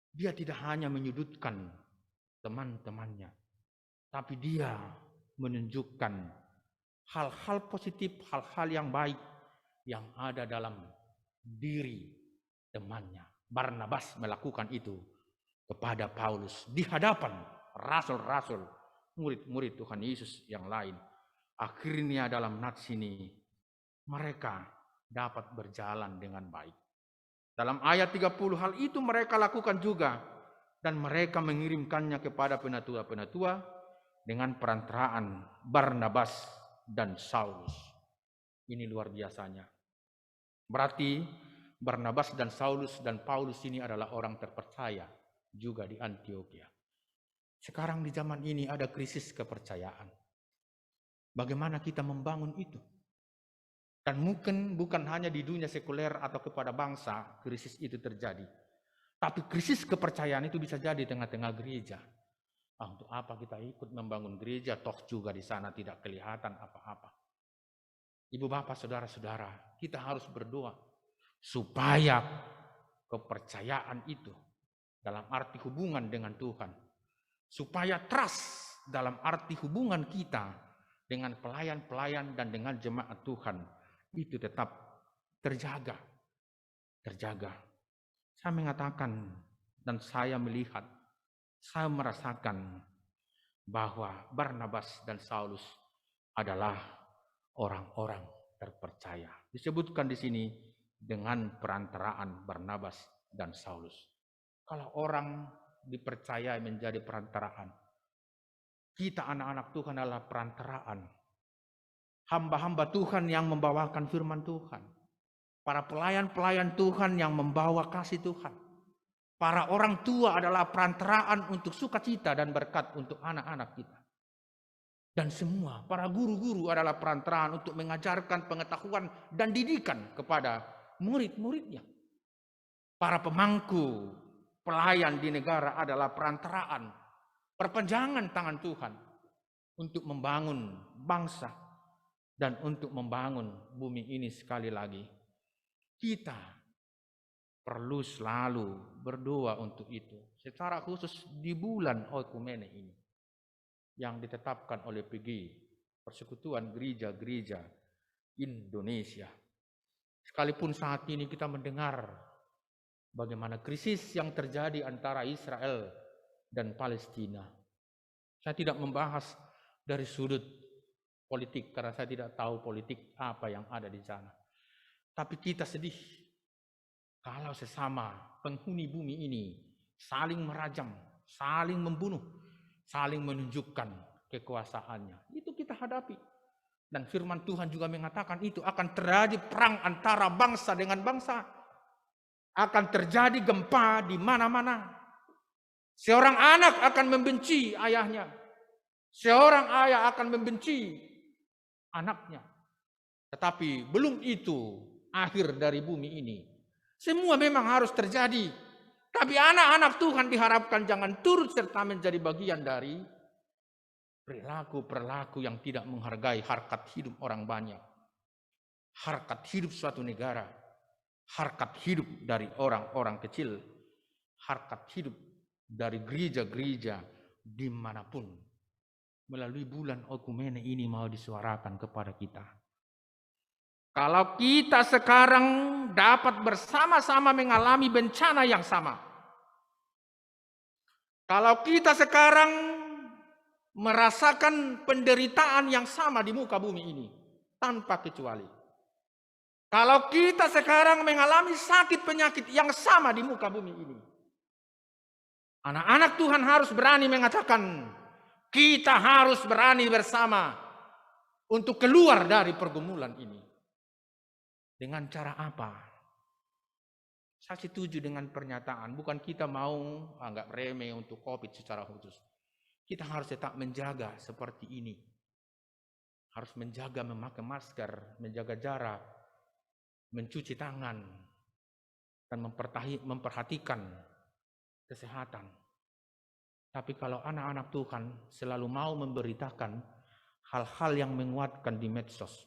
Dia tidak hanya menyudutkan teman-temannya, tapi dia menunjukkan hal-hal positif, hal-hal yang baik yang ada dalam diri temannya. Barnabas melakukan itu kepada Paulus di hadapan rasul-rasul, murid-murid Tuhan Yesus yang lain. Akhirnya dalam nats ini mereka dapat berjalan dengan baik. Dalam ayat 30 hal itu mereka lakukan juga, dan mereka mengirimkannya kepada penatua-penatua dengan perantaraan Barnabas dan Saulus. Ini luar biasanya. Berarti Barnabas dan Saulus dan Paulus ini adalah orang terpercaya juga di Antiokhia. Sekarang di zaman ini ada krisis kepercayaan. Bagaimana kita membangun itu? Dan mungkin bukan hanya di dunia sekuler atau kepada bangsa krisis itu terjadi. Tapi krisis kepercayaan itu bisa jadi tengah-tengah gereja. Untuk apa kita ikut membangun gereja, toh juga di sana tidak kelihatan apa-apa. Ibu bapak saudara-saudara, kita harus berdoa supaya kepercayaan itu dalam arti hubungan dengan Tuhan, supaya trust dalam arti hubungan kita dengan pelayan-pelayan dan dengan jemaat Tuhan itu tetap terjaga. Saya mengatakan dan saya melihat, saya merasakan bahwa Barnabas dan Saulus adalah orang-orang terpercaya. Disebutkan di sini dengan perantaraan Barnabas dan Saulus. Kalau orang dipercaya menjadi perantaraan, kita anak-anak Tuhan adalah perantaraan. Hamba-hamba Tuhan yang membawakan firman Tuhan. Para pelayan-pelayan Tuhan yang membawa kasih Tuhan. Para orang tua adalah perantaraan untuk sukacita dan berkat untuk anak-anak kita. Dan semua para guru-guru adalah perantaraan untuk mengajarkan pengetahuan dan didikan kepada murid-muridnya. Para pemangku, pelayan di negara adalah perantaraan, perpanjangan tangan Tuhan untuk membangun bangsa dan untuk membangun bumi ini sekali lagi. Kita perlu selalu berdoa untuk itu. Secara khusus di bulan Oikumene ini yang ditetapkan oleh PGI, Persekutuan Gereja-Gereja Indonesia. Sekalipun saat ini kita mendengar bagaimana krisis yang terjadi antara Israel dan Palestina. Saya tidak membahas dari sudut politik karena saya tidak tahu politik apa yang ada di sana. Tapi kita sedih kalau sesama penghuni bumi ini saling merajam, saling membunuh, saling menunjukkan kekuasaannya. Itu kita hadapi. Dan firman Tuhan juga mengatakan itu akan terjadi perang antara bangsa dengan bangsa. Akan terjadi gempa di mana-mana. Seorang anak akan membenci ayahnya. Seorang ayah akan membenci anaknya. Tetapi belum itu akhir dari bumi ini. Semua memang harus terjadi. Tapi anak-anak Tuhan diharapkan jangan turut serta menjadi bagian dari perilaku-perilaku yang tidak menghargai harkat hidup orang banyak. Harkat hidup suatu negara. Harkat hidup dari orang-orang kecil. Harkat hidup dari gereja-gereja dimanapun. Melalui bulan Oikumene ini mau disuarakan kepada kita. Kalau kita sekarang dapat bersama-sama mengalami bencana yang sama. Kalau kita sekarang merasakan penderitaan yang sama di muka bumi ini. Tanpa kecuali. Kalau kita sekarang mengalami sakit penyakit yang sama di muka bumi ini. Anak-anak Tuhan harus berani mengatakan, kita harus berani bersama untuk keluar dari pergumulan ini. Dengan cara apa? Saya setuju dengan pernyataan, bukan kita mau anggap remeh untuk COVID secara khusus. Kita harus tetap menjaga seperti ini. harus menjaga memakai masker, menjaga jarak, mencuci tangan, dan memperhatikan kesehatan. Tapi kalau anak-anak Tuhan selalu mau memberitakan hal-hal yang menguatkan di medsos.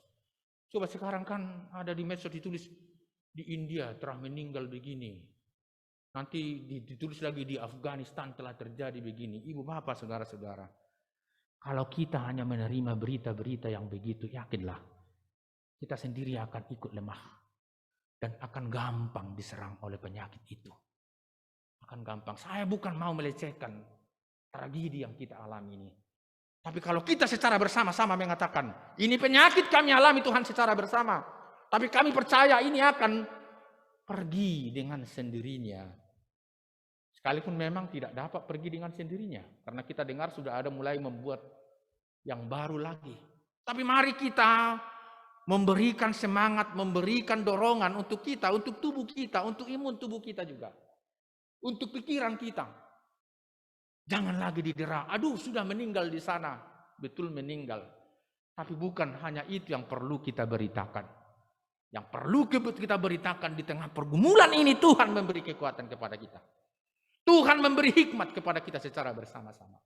Coba sekarang kan ada di medsos ditulis di India telah meninggal begini. Nanti ditulis lagi di Afghanistan telah terjadi begini. Ibu bapak saudara-saudara. Kalau kita hanya menerima berita-berita yang begitu, yakinlah kita sendiri akan ikut lemah. Dan akan gampang diserang oleh penyakit itu. Akan gampang. Saya bukan mau melecehkan tragedi yang kita alami ini. Tapi kalau kita secara bersama-sama mengatakan, ini penyakit kami alami Tuhan secara bersama. Tapi kami percaya ini akan pergi dengan sendirinya. Sekalipun memang tidak dapat pergi dengan sendirinya. Karena kita dengar sudah ada mulai membuat yang baru lagi. Tapi mari kita memberikan semangat, memberikan dorongan untuk kita, untuk tubuh kita, untuk imun tubuh kita juga. Untuk pikiran kita. Jangan lagi didera, aduh sudah meninggal di sana. Betul meninggal. Tapi bukan hanya itu yang perlu kita beritakan. Yang perlu kita beritakan di tengah pergumulan ini, Tuhan memberi kekuatan kepada kita. Tuhan memberi hikmat kepada kita secara bersama-sama.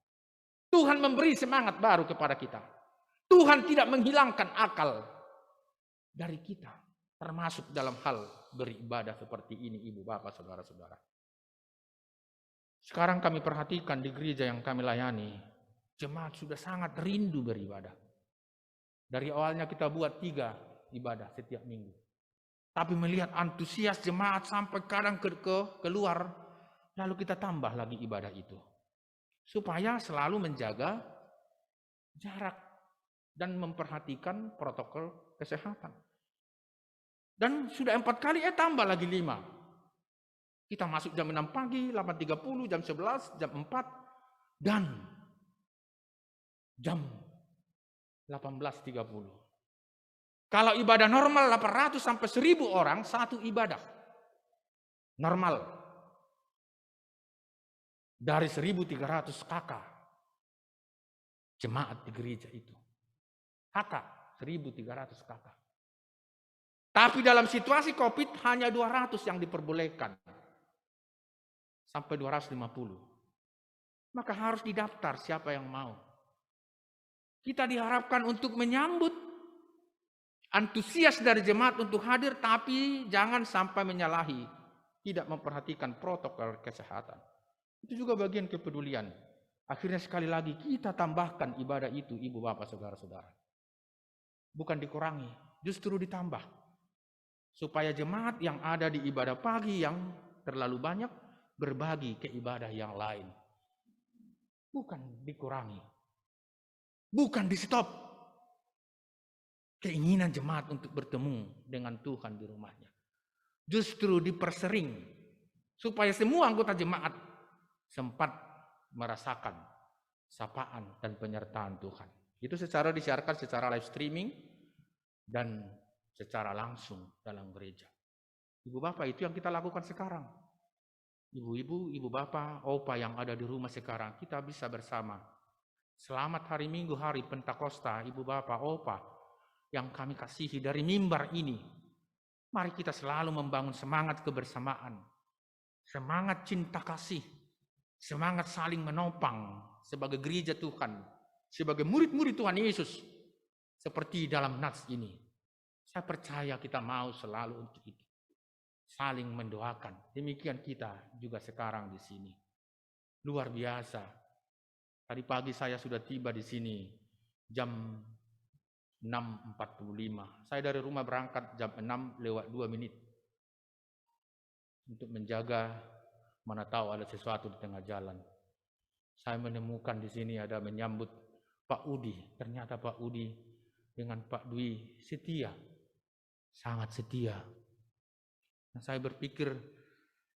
Tuhan memberi semangat baru kepada kita. Tuhan tidak menghilangkan akal dari kita. Termasuk dalam hal beribadah seperti ini, ibu bapak, saudara-saudara. Sekarang kami perhatikan di gereja yang kami layani, jemaat sudah sangat rindu beribadah. Dari awalnya kita buat 3 ibadah setiap minggu. Tapi melihat antusias jemaat sampai kadang keluar, lalu kita tambah lagi ibadah itu. Supaya selalu menjaga jarak dan memperhatikan protokol kesehatan. Dan sudah 4 kali, tambah lagi 5. Kita masuk jam 6 pagi, 8.30, jam 11, jam 4, dan jam 18.30. Kalau ibadah normal 800 sampai 1000 orang, 1 ibadah. Normal. Dari 1.300 kakak. Jemaat di gereja itu. Kakak, 1.300 kakak. Tapi dalam situasi COVID hanya 200 yang diperbolehkan. Sampai 250. Maka harus didaftar siapa yang mau. Kita diharapkan untuk menyambut antusias dari jemaat untuk hadir, tapi jangan sampai menyalahi, tidak memperhatikan protokol kesehatan. Itu juga bagian kepedulian. Akhirnya sekali lagi kita tambahkan ibadah itu, ibu bapak saudara-saudara. Bukan dikurangi, justru ditambah. Supaya jemaat yang ada di ibadah pagi yang terlalu banyak, berbagi ke ibadah yang lain. Bukan dikurangi. Bukan di stop. Keinginan jemaat untuk bertemu dengan Tuhan di rumahnya. Justru dipersering. Supaya semua anggota jemaat sempat merasakan sapaan dan penyertaan Tuhan. Itu disiarkan secara live streaming dan secara langsung dalam gereja. Ibu bapak, itu yang kita lakukan sekarang. Ibu-ibu, ibu bapak, opa yang ada di rumah sekarang, kita bisa bersama. Selamat hari Minggu, hari Pentakosta, ibu bapak, opa, yang kami kasihi dari mimbar ini. Mari kita selalu membangun semangat kebersamaan, semangat cinta kasih, semangat saling menopang sebagai gereja Tuhan, sebagai murid-murid Tuhan Yesus, seperti dalam nats ini. Saya percaya kita mau selalu untuk itu. Saling mendoakan. Demikian kita juga sekarang di sini. Luar biasa. Tadi pagi saya sudah tiba di sini jam 6.45. Saya dari rumah berangkat jam 6:02 untuk menjaga, mana tahu ada sesuatu di tengah jalan. Saya menemukan di sini ada menyambut Pak Udi. Ternyata Pak Udi dengan Pak Dwi setia. Sangat setia. Saya berpikir,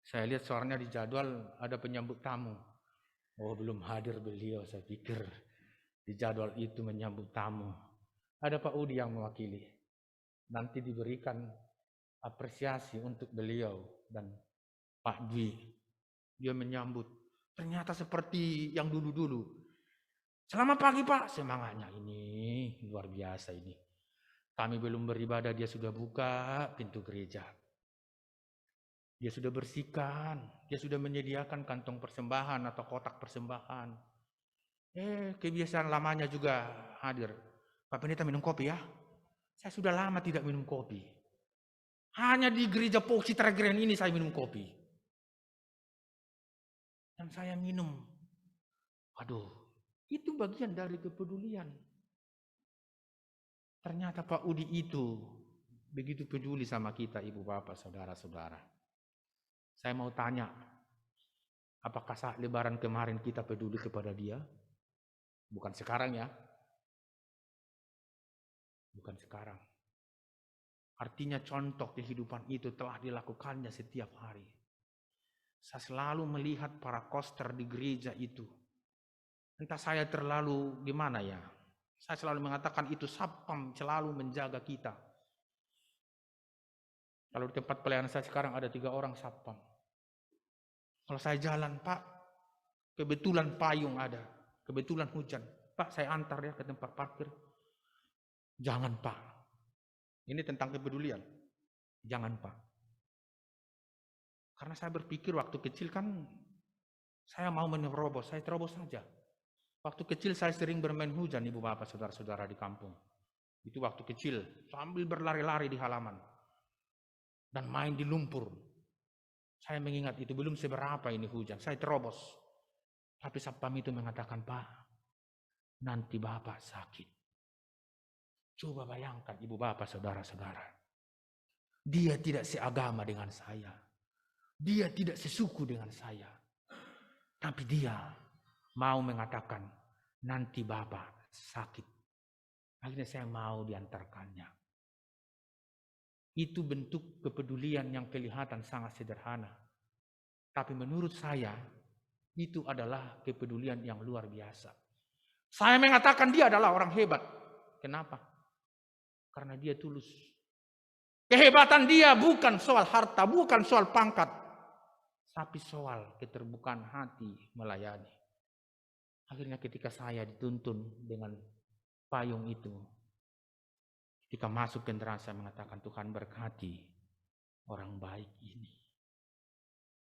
saya lihat soalnya di jadwal ada penyambut tamu. Oh, belum hadir beliau, saya pikir di jadwal itu menyambut tamu. Ada Pak Udi yang mewakili. Nanti diberikan apresiasi untuk beliau dan Pak Dwi. Dia menyambut. Ternyata seperti yang dulu-dulu. Selamat pagi Pak, semangatnya ini luar biasa ini. Kami belum beribadah, dia sudah buka pintu gereja. Dia sudah bersihkan, dia sudah menyediakan kantong persembahan atau kotak persembahan. Kebiasaan lamanya juga hadir. Pak Pendeta minum kopi ya? Saya sudah lama tidak minum kopi. Hanya di gereja Paul Citra Grand ini saya minum kopi. Dan saya minum. Aduh, itu bagian dari kepedulian. Ternyata Pak Udi itu begitu peduli sama kita, ibu bapak, saudara-saudara. Saya mau tanya, apakah saat lebaran kemarin kita peduli kepada dia? Bukan sekarang ya. Bukan sekarang. Artinya contoh kehidupan itu telah dilakukannya setiap hari. Saya selalu melihat para koster di gereja itu. Entah saya terlalu gimana ya. Saya selalu mengatakan itu satpam selalu menjaga kita. Kalau di tempat pelayanan saya sekarang ada 3 orang satpam. Kalau saya jalan, Pak, kebetulan payung ada, kebetulan hujan. Pak, saya antar ya ke tempat parkir. Jangan, Pak. Ini tentang kepedulian. Jangan, Pak. Karena saya berpikir waktu kecil kan saya mau menerobos, saya terobos saja. Waktu kecil saya sering bermain hujan, ibu bapak, saudara-saudara di kampung. Itu waktu kecil, sambil berlari-lari di halaman. Dan main di lumpur. Saya mengingat itu belum seberapa ini hujan, saya terobos. Tapi satpam itu mengatakan, Pak, nanti bapak sakit. Coba bayangkan ibu bapak, saudara-saudara. Dia tidak seagama dengan saya. Dia tidak sesuku dengan saya. Tapi dia mau mengatakan, nanti bapak sakit. Akhirnya saya mau diantarkannya. Itu bentuk kepedulian yang kelihatan sangat sederhana. Tapi menurut saya, itu adalah kepedulian yang luar biasa. Saya mengatakan dia adalah orang hebat. Kenapa? Karena dia tulus. Kehebatan dia bukan soal harta, bukan soal pangkat. Tapi soal keterbukaan hati melayani. Akhirnya ketika saya dituntun dengan payung itu, ketika masuk ke neraka saya mengatakan, Tuhan berkati orang baik ini.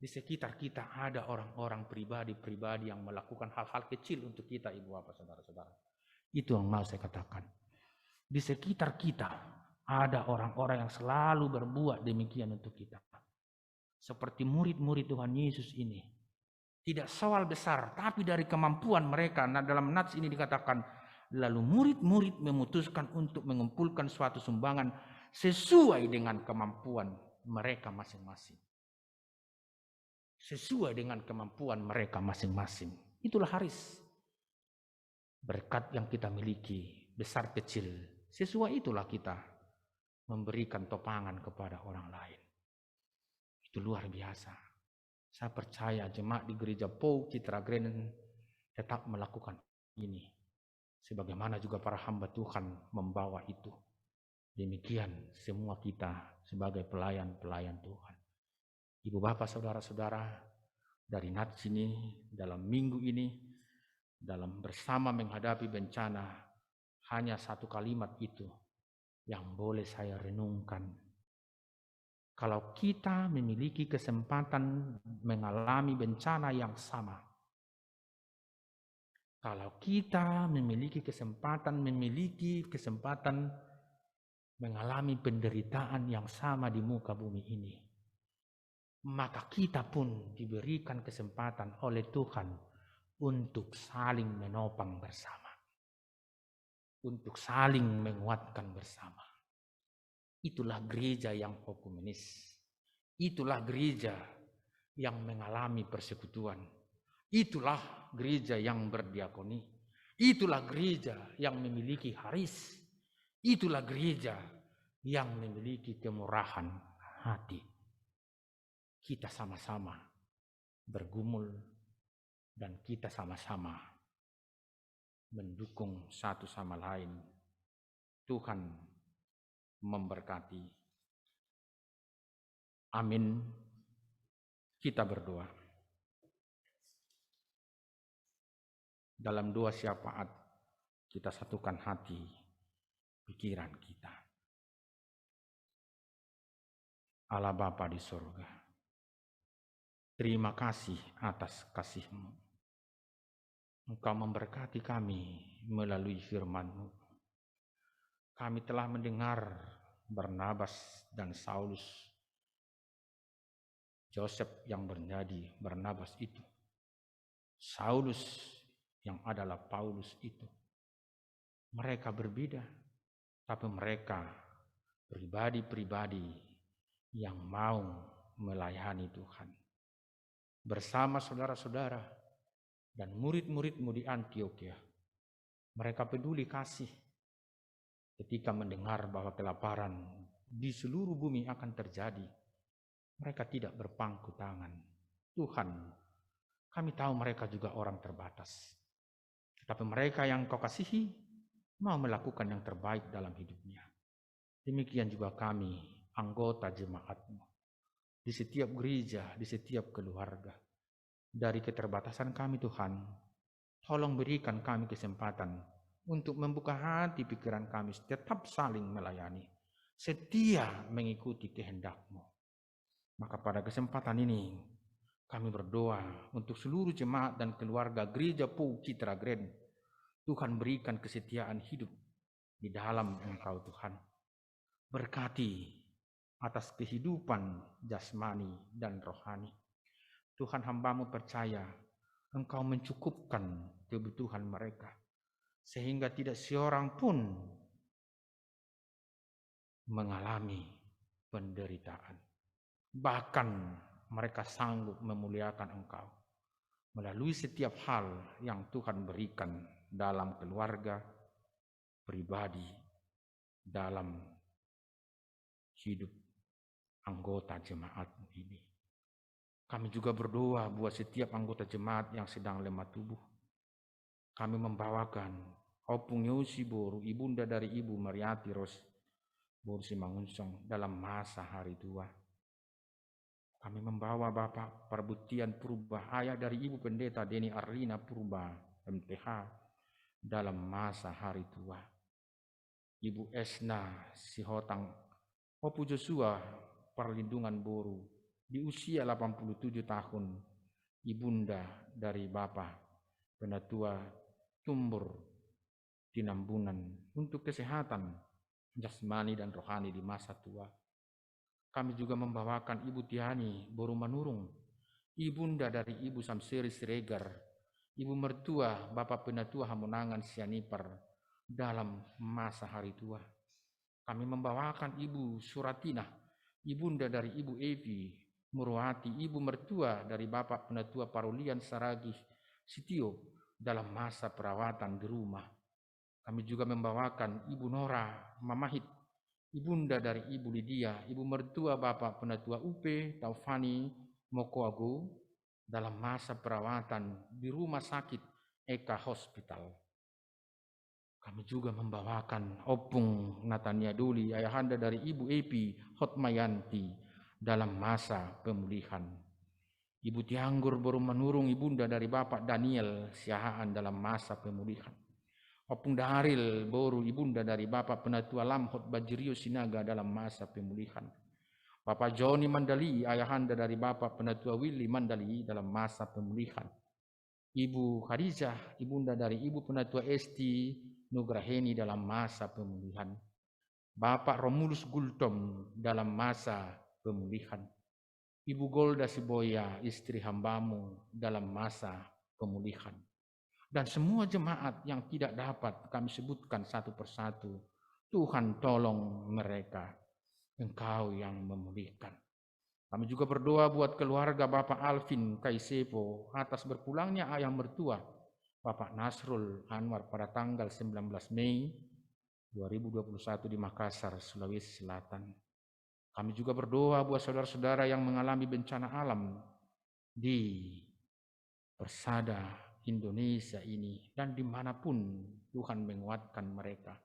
Di sekitar kita ada orang-orang pribadi-pribadi yang melakukan hal-hal kecil untuk kita, ibu bapak, saudara-saudara. Itu yang mau saya katakan. Di sekitar kita ada orang-orang yang selalu berbuat demikian untuk kita. Seperti murid-murid Tuhan Yesus ini. Tidak soal besar, tapi dari kemampuan mereka. Nah, dalam nats ini dikatakan, lalu murid-murid memutuskan untuk mengumpulkan suatu sumbangan sesuai dengan kemampuan mereka masing-masing. Sesuai dengan kemampuan mereka masing-masing. Itulah haris. Berkat yang kita miliki, besar kecil, sesuai itulah kita memberikan topangan kepada orang lain. Itu luar biasa. Saya percaya jemaat di gereja Paul Citra Grand tetap melakukan ini. Sebagaimana juga para hamba Tuhan membawa itu. Demikian semua kita sebagai pelayan-pelayan Tuhan. Ibu bapak, saudara-saudara, dari nats ini, dalam minggu ini, dalam bersama menghadapi bencana, hanya satu kalimat itu yang boleh saya renungkan. Kalau kita memiliki kesempatan mengalami bencana yang sama, kalau kita memiliki kesempatan mengalami penderitaan yang sama di muka bumi ini, maka kita pun diberikan kesempatan oleh Tuhan untuk saling menopang bersama. Untuk saling menguatkan bersama. Itulah gereja yang ekumenis. Itulah gereja yang mengalami persekutuan. Itulah gereja yang berdiakoni. Itulah gereja yang memiliki haris. Itulah gereja yang memiliki kemurahan hati. Kita sama-sama bergumul dan kita sama-sama mendukung satu sama lain. Tuhan memberkati. Amin. Kita berdoa. Dalam doa syafaat kita satukan hati, pikiran kita. Allah Bapa di surga, terima kasih atas kasih-Mu. Engkau memberkati kami melalui firman-Mu. Kami telah mendengar Barnabas dan Saulus, Joseph yang menjadi Barnabas itu, Saulus yang adalah Paulus itu. Mereka berbeda, tapi mereka pribadi-pribadi yang mau melayani Tuhan. Bersama saudara-saudara dan murid-murid-Mu di Antioquia, mereka peduli kasih ketika mendengar bahwa kelaparan di seluruh bumi akan terjadi. Mereka tidak berpangku tangan. Tuhan, kami tahu mereka juga orang terbatas. Tetapi mereka yang Kau kasihi mau melakukan yang terbaik dalam hidupnya. Demikian juga kami, anggota jemaat-Mu. Di setiap gereja, di setiap keluarga. Dari keterbatasan kami Tuhan, tolong berikan kami kesempatan untuk membuka hati pikiran kami, tetap saling melayani, setia mengikuti kehendak-Mu. Maka pada kesempatan ini, kami berdoa untuk seluruh jemaat dan keluarga Gereja Pou Citra Grand. Tuhan berikan kesetiaan hidup di dalam Engkau Tuhan. Berkati atas kehidupan jasmani dan rohani. Tuhan, hamba-Mu percaya Engkau mencukupkan kebutuhan mereka, sehingga tidak seorang pun mengalami penderitaan. Bahkan mereka sanggup memuliakan Engkau melalui setiap hal yang Tuhan berikan dalam keluarga, pribadi, dalam hidup anggota jemaat ini. Kami juga berdoa buat setiap anggota jemaat yang sedang lemah tubuh. Kami membawakan Opung Yosi Boru, ibunda dari Ibu Mariati Ros Boru Simangunsong dalam masa hari tua. Kami membawa Bapak Perbutian Purba, ayah dari Ibu Pendeta Deni Arlina Purba, MTH, dalam masa hari tua. Ibu Esna Sihotang Opu Joshua Perlindungan Boru, di usia 87 tahun, ibunda dari Bapak Penatua Tumbur Tinambunan, untuk kesehatan jasmani dan rohani di masa tua. Kami juga membawakan Ibu Tiani Boru Manurung, ibunda dari Ibu Samseri Siregar, ibu mertua Bapak Penatua Hamunangan Sianipar dalam masa hari tua. Kami membawakan Ibu Suratina, ibunda dari Ibu Evi Murwati, ibu mertua dari Bapak Penatua Parulian Saragi Sitio dalam masa perawatan di rumah. Kami juga membawakan Ibu Nora Mamahit, ibunda dari Ibu Lydia, ibu mertua Bapak Penatua Upe Taufani Mokoago dalam masa perawatan di Rumah Sakit Eka Hospital. Kami juga membawakan Opung Natania Duli, ayahanda dari Ibu Epi Hotmayanti dalam masa pemulihan. Ibu Tianggur Boru Manurung, ibunda dari Bapak Daniel Siahaan dalam masa pemulihan. Opung Daharil Boru, ibunda dari Bapak Penatua Lamhot Bajirio Sinaga dalam masa pemulihan. Bapak Joni Mandali, ayahanda dari Bapak Penatua Willy Mandali dalam masa pemulihan. Ibu Khadijah, ibunda dari Ibu Penatua Esti Nugraheni dalam masa pemulihan. Bapak Romulus Gultom dalam masa pemulihan. Ibu Golda Siboya, istri hamba-Mu dalam masa pemulihan. Dan semua jemaat yang tidak dapat kami sebutkan satu persatu, Tuhan tolong mereka, Engkau yang memulihkan. Kami juga berdoa buat keluarga Bapak Alvin Kaisepo atas berpulangnya ayah mertua Bapak Nasrul Anwar pada tanggal 19 Mei 2021 di Makassar, Sulawesi Selatan. Kami juga berdoa buat saudara-saudara yang mengalami bencana alam di Persada Indonesia ini dan dimanapun Tuhan menguatkan mereka.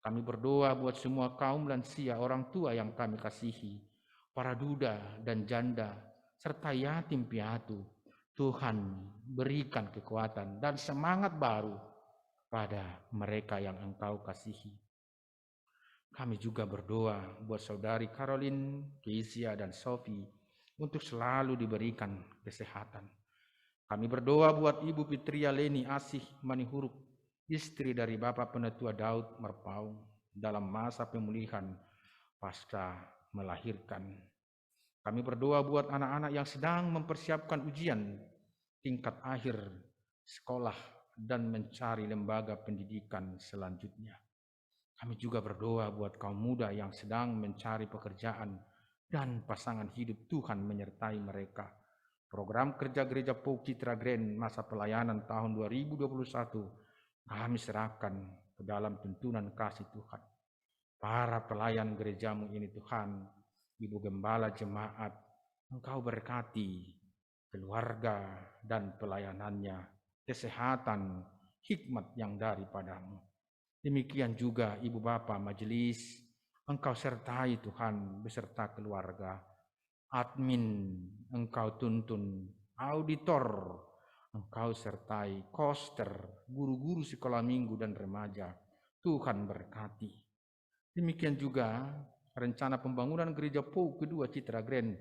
Kami berdoa buat semua kaum lansia, orang tua yang kami kasihi, para duda dan janda, serta yatim piatu. Tuhan berikan kekuatan dan semangat baru pada mereka yang Engkau kasihi. Kami juga berdoa buat saudari Caroline, Keisia, dan Sophie untuk selalu diberikan kesehatan. Kami berdoa buat Ibu Fitria Leni Asih Manihuruk, istri dari Bapak Penetua Daud Merpaung, dalam masa pemulihan pasca melahirkan. Kami berdoa buat anak-anak yang sedang mempersiapkan ujian tingkat akhir sekolah dan mencari lembaga pendidikan selanjutnya. Kami juga berdoa buat kaum muda yang sedang mencari pekerjaan dan pasangan hidup. Tuhan menyertai mereka. Program kerja Gereja POUK Citra Grand masa pelayanan tahun 2021 kami serahkan ke dalam tuntunan kasih Tuhan. Para pelayan gerejamu ini Tuhan, Ibu Gembala Jemaat, Engkau berkati keluarga dan pelayanannya, kesehatan, hikmat yang daripadamu. Demikian juga Ibu Bapa Majelis, Engkau sertai Tuhan beserta keluarga. Admin Engkau tuntun, auditor Engkau sertai, koster, guru-guru sekolah minggu dan remaja, Tuhan berkati. Demikian juga rencana pembangunan Gereja POUK kedua Citra Grand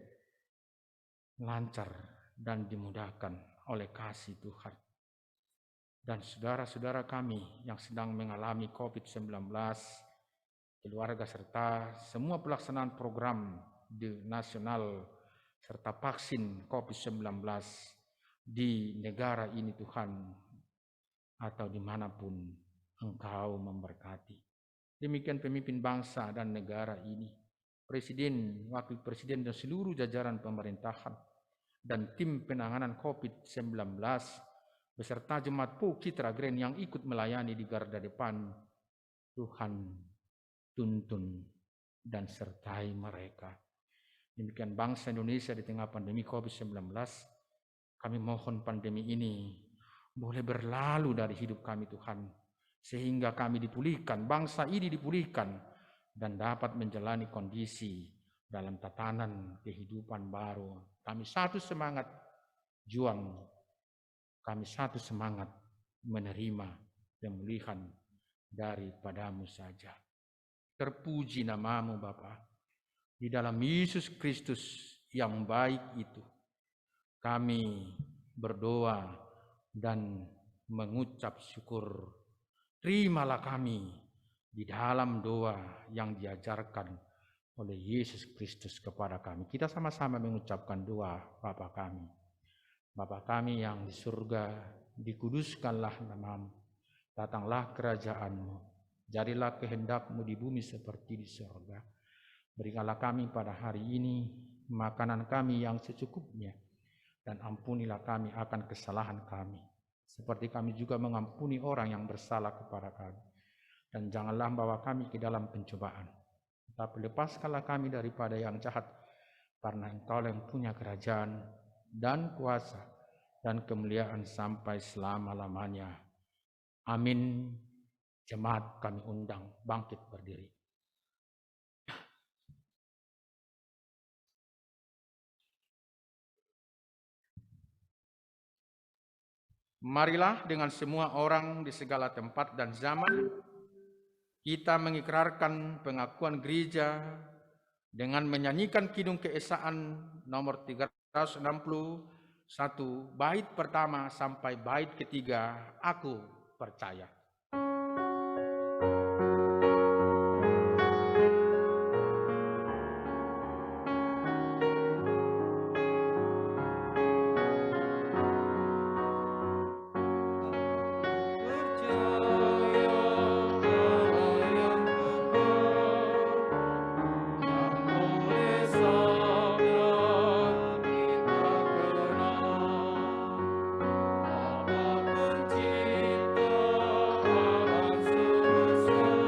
lancar dan dimudahkan oleh kasih Tuhan. Dan saudara-saudara kami yang sedang mengalami COVID-19, keluarga serta semua pelaksanaan program nasional serta vaksin COVID-19 di negara ini Tuhan, atau dimanapun Engkau memberkati. Demikian pemimpin bangsa dan negara ini, Presiden, Wakil Presiden dan seluruh jajaran pemerintahan dan tim penanganan COVID-19 beserta Jemaat POUK Citra Grand yang ikut melayani di garda depan, Tuhan tuntun dan sertai mereka. Demikian bangsa Indonesia di tengah pandemi COVID-19, kami mohon pandemi ini boleh berlalu dari hidup kami Tuhan, sehingga kami dipulihkan, bangsa ini dipulihkan, dan dapat menjalani kondisi dalam tatanan kehidupan baru. Kami satu semangat juang, kami satu semangat menerima pemulihan daripadamu saja. Terpuji namamu Bapa. Di dalam Yesus Kristus yang baik itu, kami berdoa dan mengucap syukur. Terimalah kami di dalam doa yang diajarkan oleh Yesus Kristus kepada kami. Kita sama-sama mengucapkan doa Bapa kami. Bapa kami yang di surga, dikuduskanlah namamu, datanglah kerajaanmu, jadilah kehendakmu di bumi seperti di surga. Berikanlah kami pada hari ini makanan kami yang secukupnya, dan ampunilah kami akan kesalahan kami, seperti kami juga mengampuni orang yang bersalah kepada kami. Dan janganlah bawa kami ke dalam pencobaan, tetapi lepaskanlah kami daripada yang jahat, karena Engkau yang punya kerajaan dan kuasa dan kemuliaan sampai selama-lamanya. Amin. Jemaat kami undang bangkit berdiri. Marilah dengan semua orang di segala tempat dan zaman kita mengikrarkan pengakuan gereja dengan menyanyikan Kidung Keesaan nomor 361, bait pertama sampai bait ketiga, Aku Percaya. Pencipta alam semesta.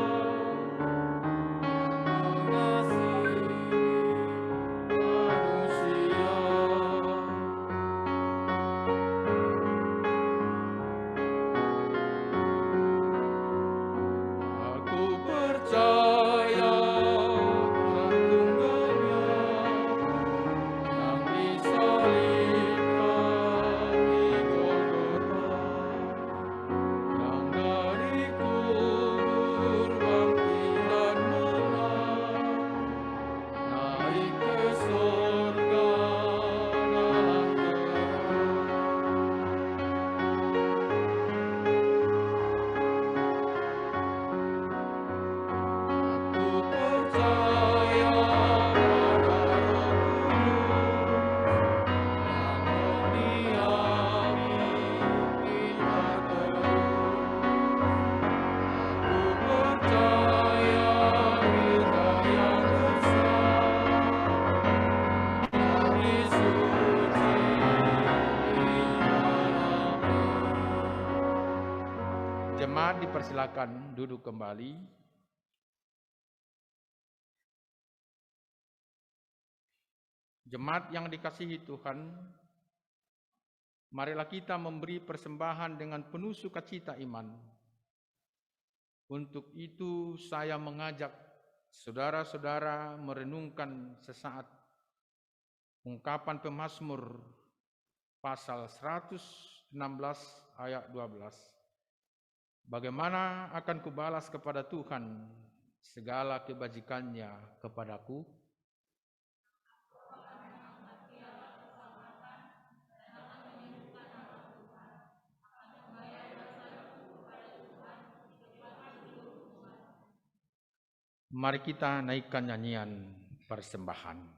Jemaat dipersilakan duduk kembali. Jemaat yang dikasihi Tuhan, marilah kita memberi persembahan dengan penuh sukacita iman. Untuk itu saya mengajak saudara-saudara merenungkan sesaat ungkapan pemazmur pasal 116 ayat 12. Bagaimana akan kubalas kepada Tuhan segala kebajikannya kepadaku? Mari kita naikkan nyanyian persembahan.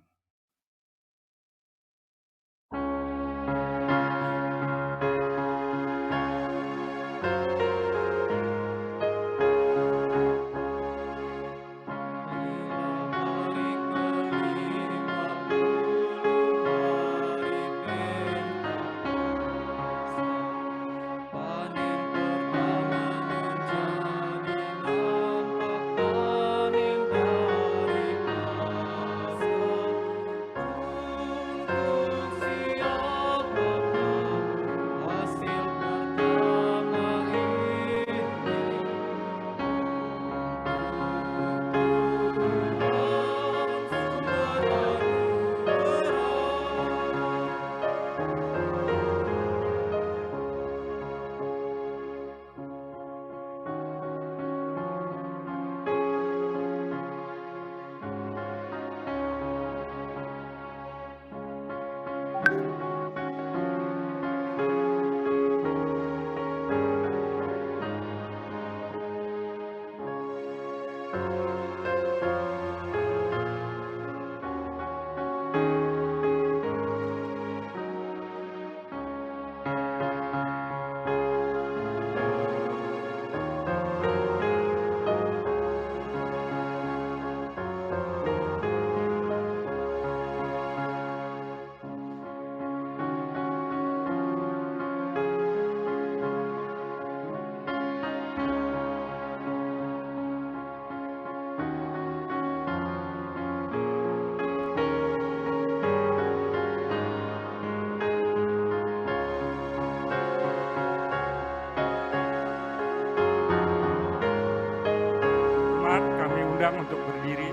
Untuk berdiri.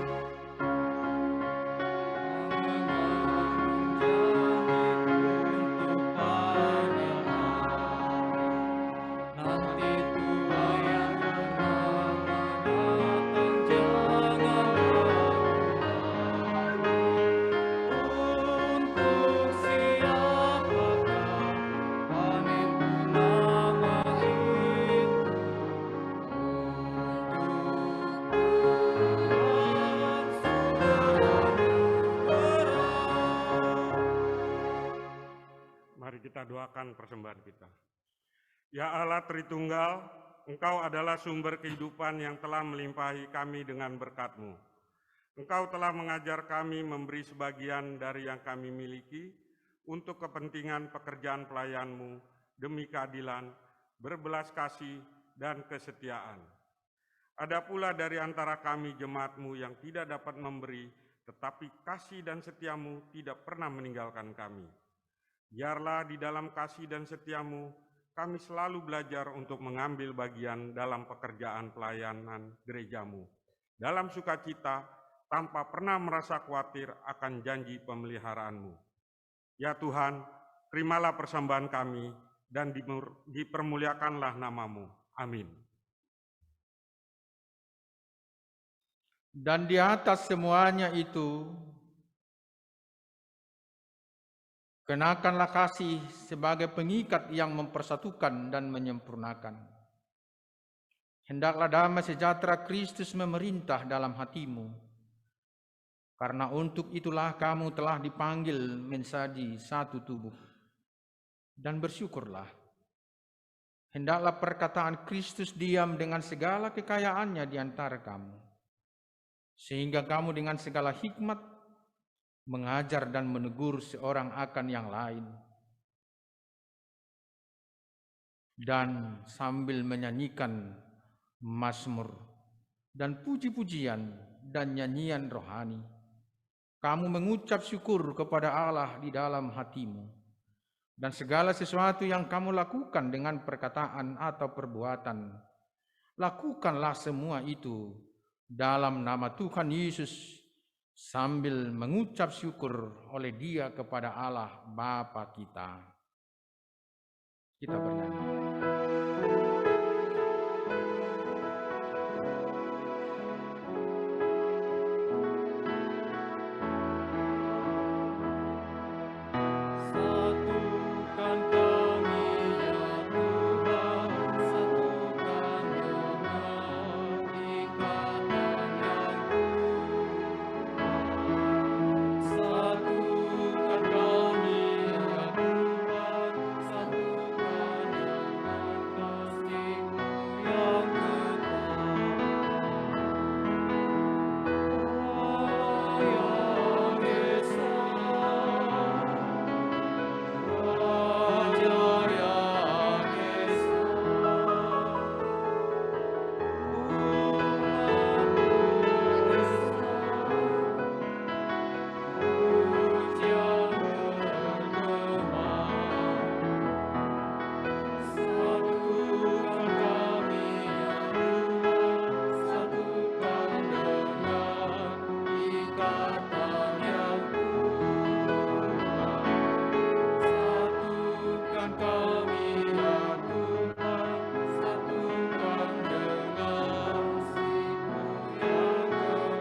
Kita doakan persembahan kita. Ya Allah Tritunggal, Engkau adalah sumber kehidupan yang telah melimpahi kami dengan berkat-Mu. Engkau telah mengajar kami memberi sebagian dari yang kami miliki untuk kepentingan pekerjaan pelayan-Mu demi keadilan, berbelas kasih, dan kesetiaan. Ada pula dari antara kami jemaat-Mu yang tidak dapat memberi, tetapi kasih dan setia-Mu tidak pernah meninggalkan kami. Biarlah di dalam kasih dan setia-Mu, kami selalu belajar untuk mengambil bagian dalam pekerjaan pelayanan gereja-Mu, dalam sukacita, tanpa pernah merasa khawatir akan janji pemeliharaan-Mu. Ya Tuhan, terimalah persembahan kami, dan dipermuliakanlah nama-Mu. Amin. Dan di atas semuanya itu, kenakanlah kasih sebagai pengikat yang mempersatukan dan menyempurnakan. Hendaklah damai sejahtera Kristus memerintah dalam hatimu, karena untuk itulah kamu telah dipanggil menjadi satu tubuh. Dan bersyukurlah. Hendaklah perkataan Kristus diam dengan segala kekayaannya di antara kamu, sehingga kamu dengan segala hikmat mengajar dan menegur seorang akan yang lain. dan sambil menyanyikan mazmur dan puji-pujian dan nyanyian rohani, kamu mengucap syukur kepada Allah di dalam hatimu, dan segala sesuatu yang kamu lakukan dengan perkataan atau perbuatan, lakukanlah semua itu dalam nama Tuhan Yesus sambil mengucap syukur oleh Dia kepada Allah Bapa kita. Kita bernyanyi. Satukan kami ya Tuhan, satukan dengan ikatan yang kuat. Satukan kami ya Tuhan, satukan dengan kasih-Mu yang kekal. Yang Esa, Raja yang Esa, umat Esa, puji yang bergema. Satukan kami ya Tuhan, satukan dengan ikatan yang kuat. Satukan kami ya Tuhan, satukan dengan kasih-Mu yang kekal.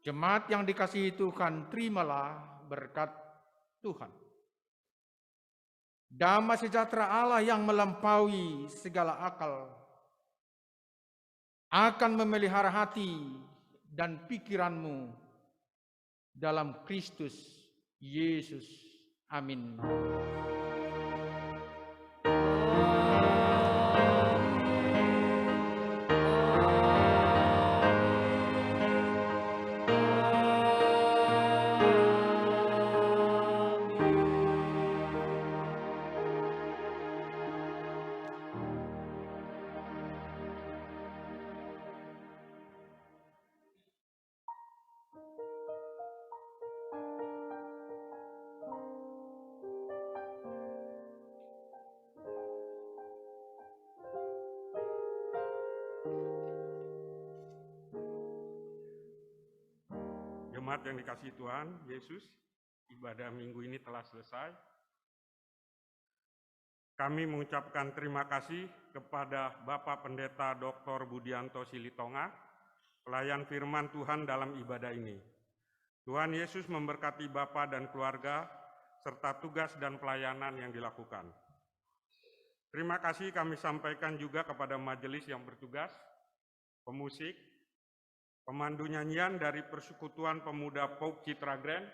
Jemaat yang dikasihi Tuhan, terimalah berkat Tuhan. Damai sejahtera Allah yang melampaui segala akal akan memelihara hati dan pikiranmu dalam Kristus Yesus. Amin. Jemaat yang dikasihi Tuhan Yesus, ibadah minggu ini telah selesai. Kami mengucapkan terima kasih kepada Bapak Pendeta Dr. Budianto Silitonga, pelayan firman Tuhan dalam ibadah ini. Tuhan Yesus memberkati Bapak dan keluarga, serta tugas dan pelayanan yang dilakukan. Terima kasih kami sampaikan juga kepada majelis yang bertugas, pemusik, pemandu nyanyian dari Persekutuan Pemuda Pauk Citra Grand,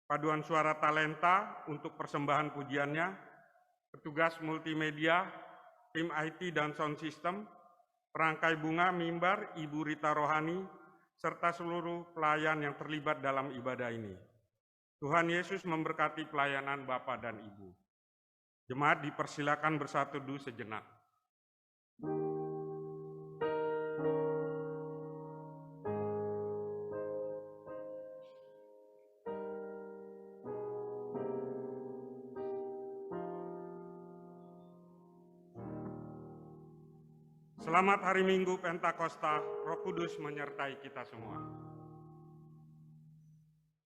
paduan suara talenta untuk persembahan pujiannya, petugas multimedia, tim IT dan sound system, perangkai bunga mimbar Ibu Rita Rohani, serta seluruh pelayan yang terlibat dalam ibadah ini. Tuhan Yesus memberkati pelayanan Bapak dan Ibu. Jemaat dipersilakan bersatu teduh sejenak. Selamat hari Minggu Pentakosta, Roh Kudus menyertai kita semua.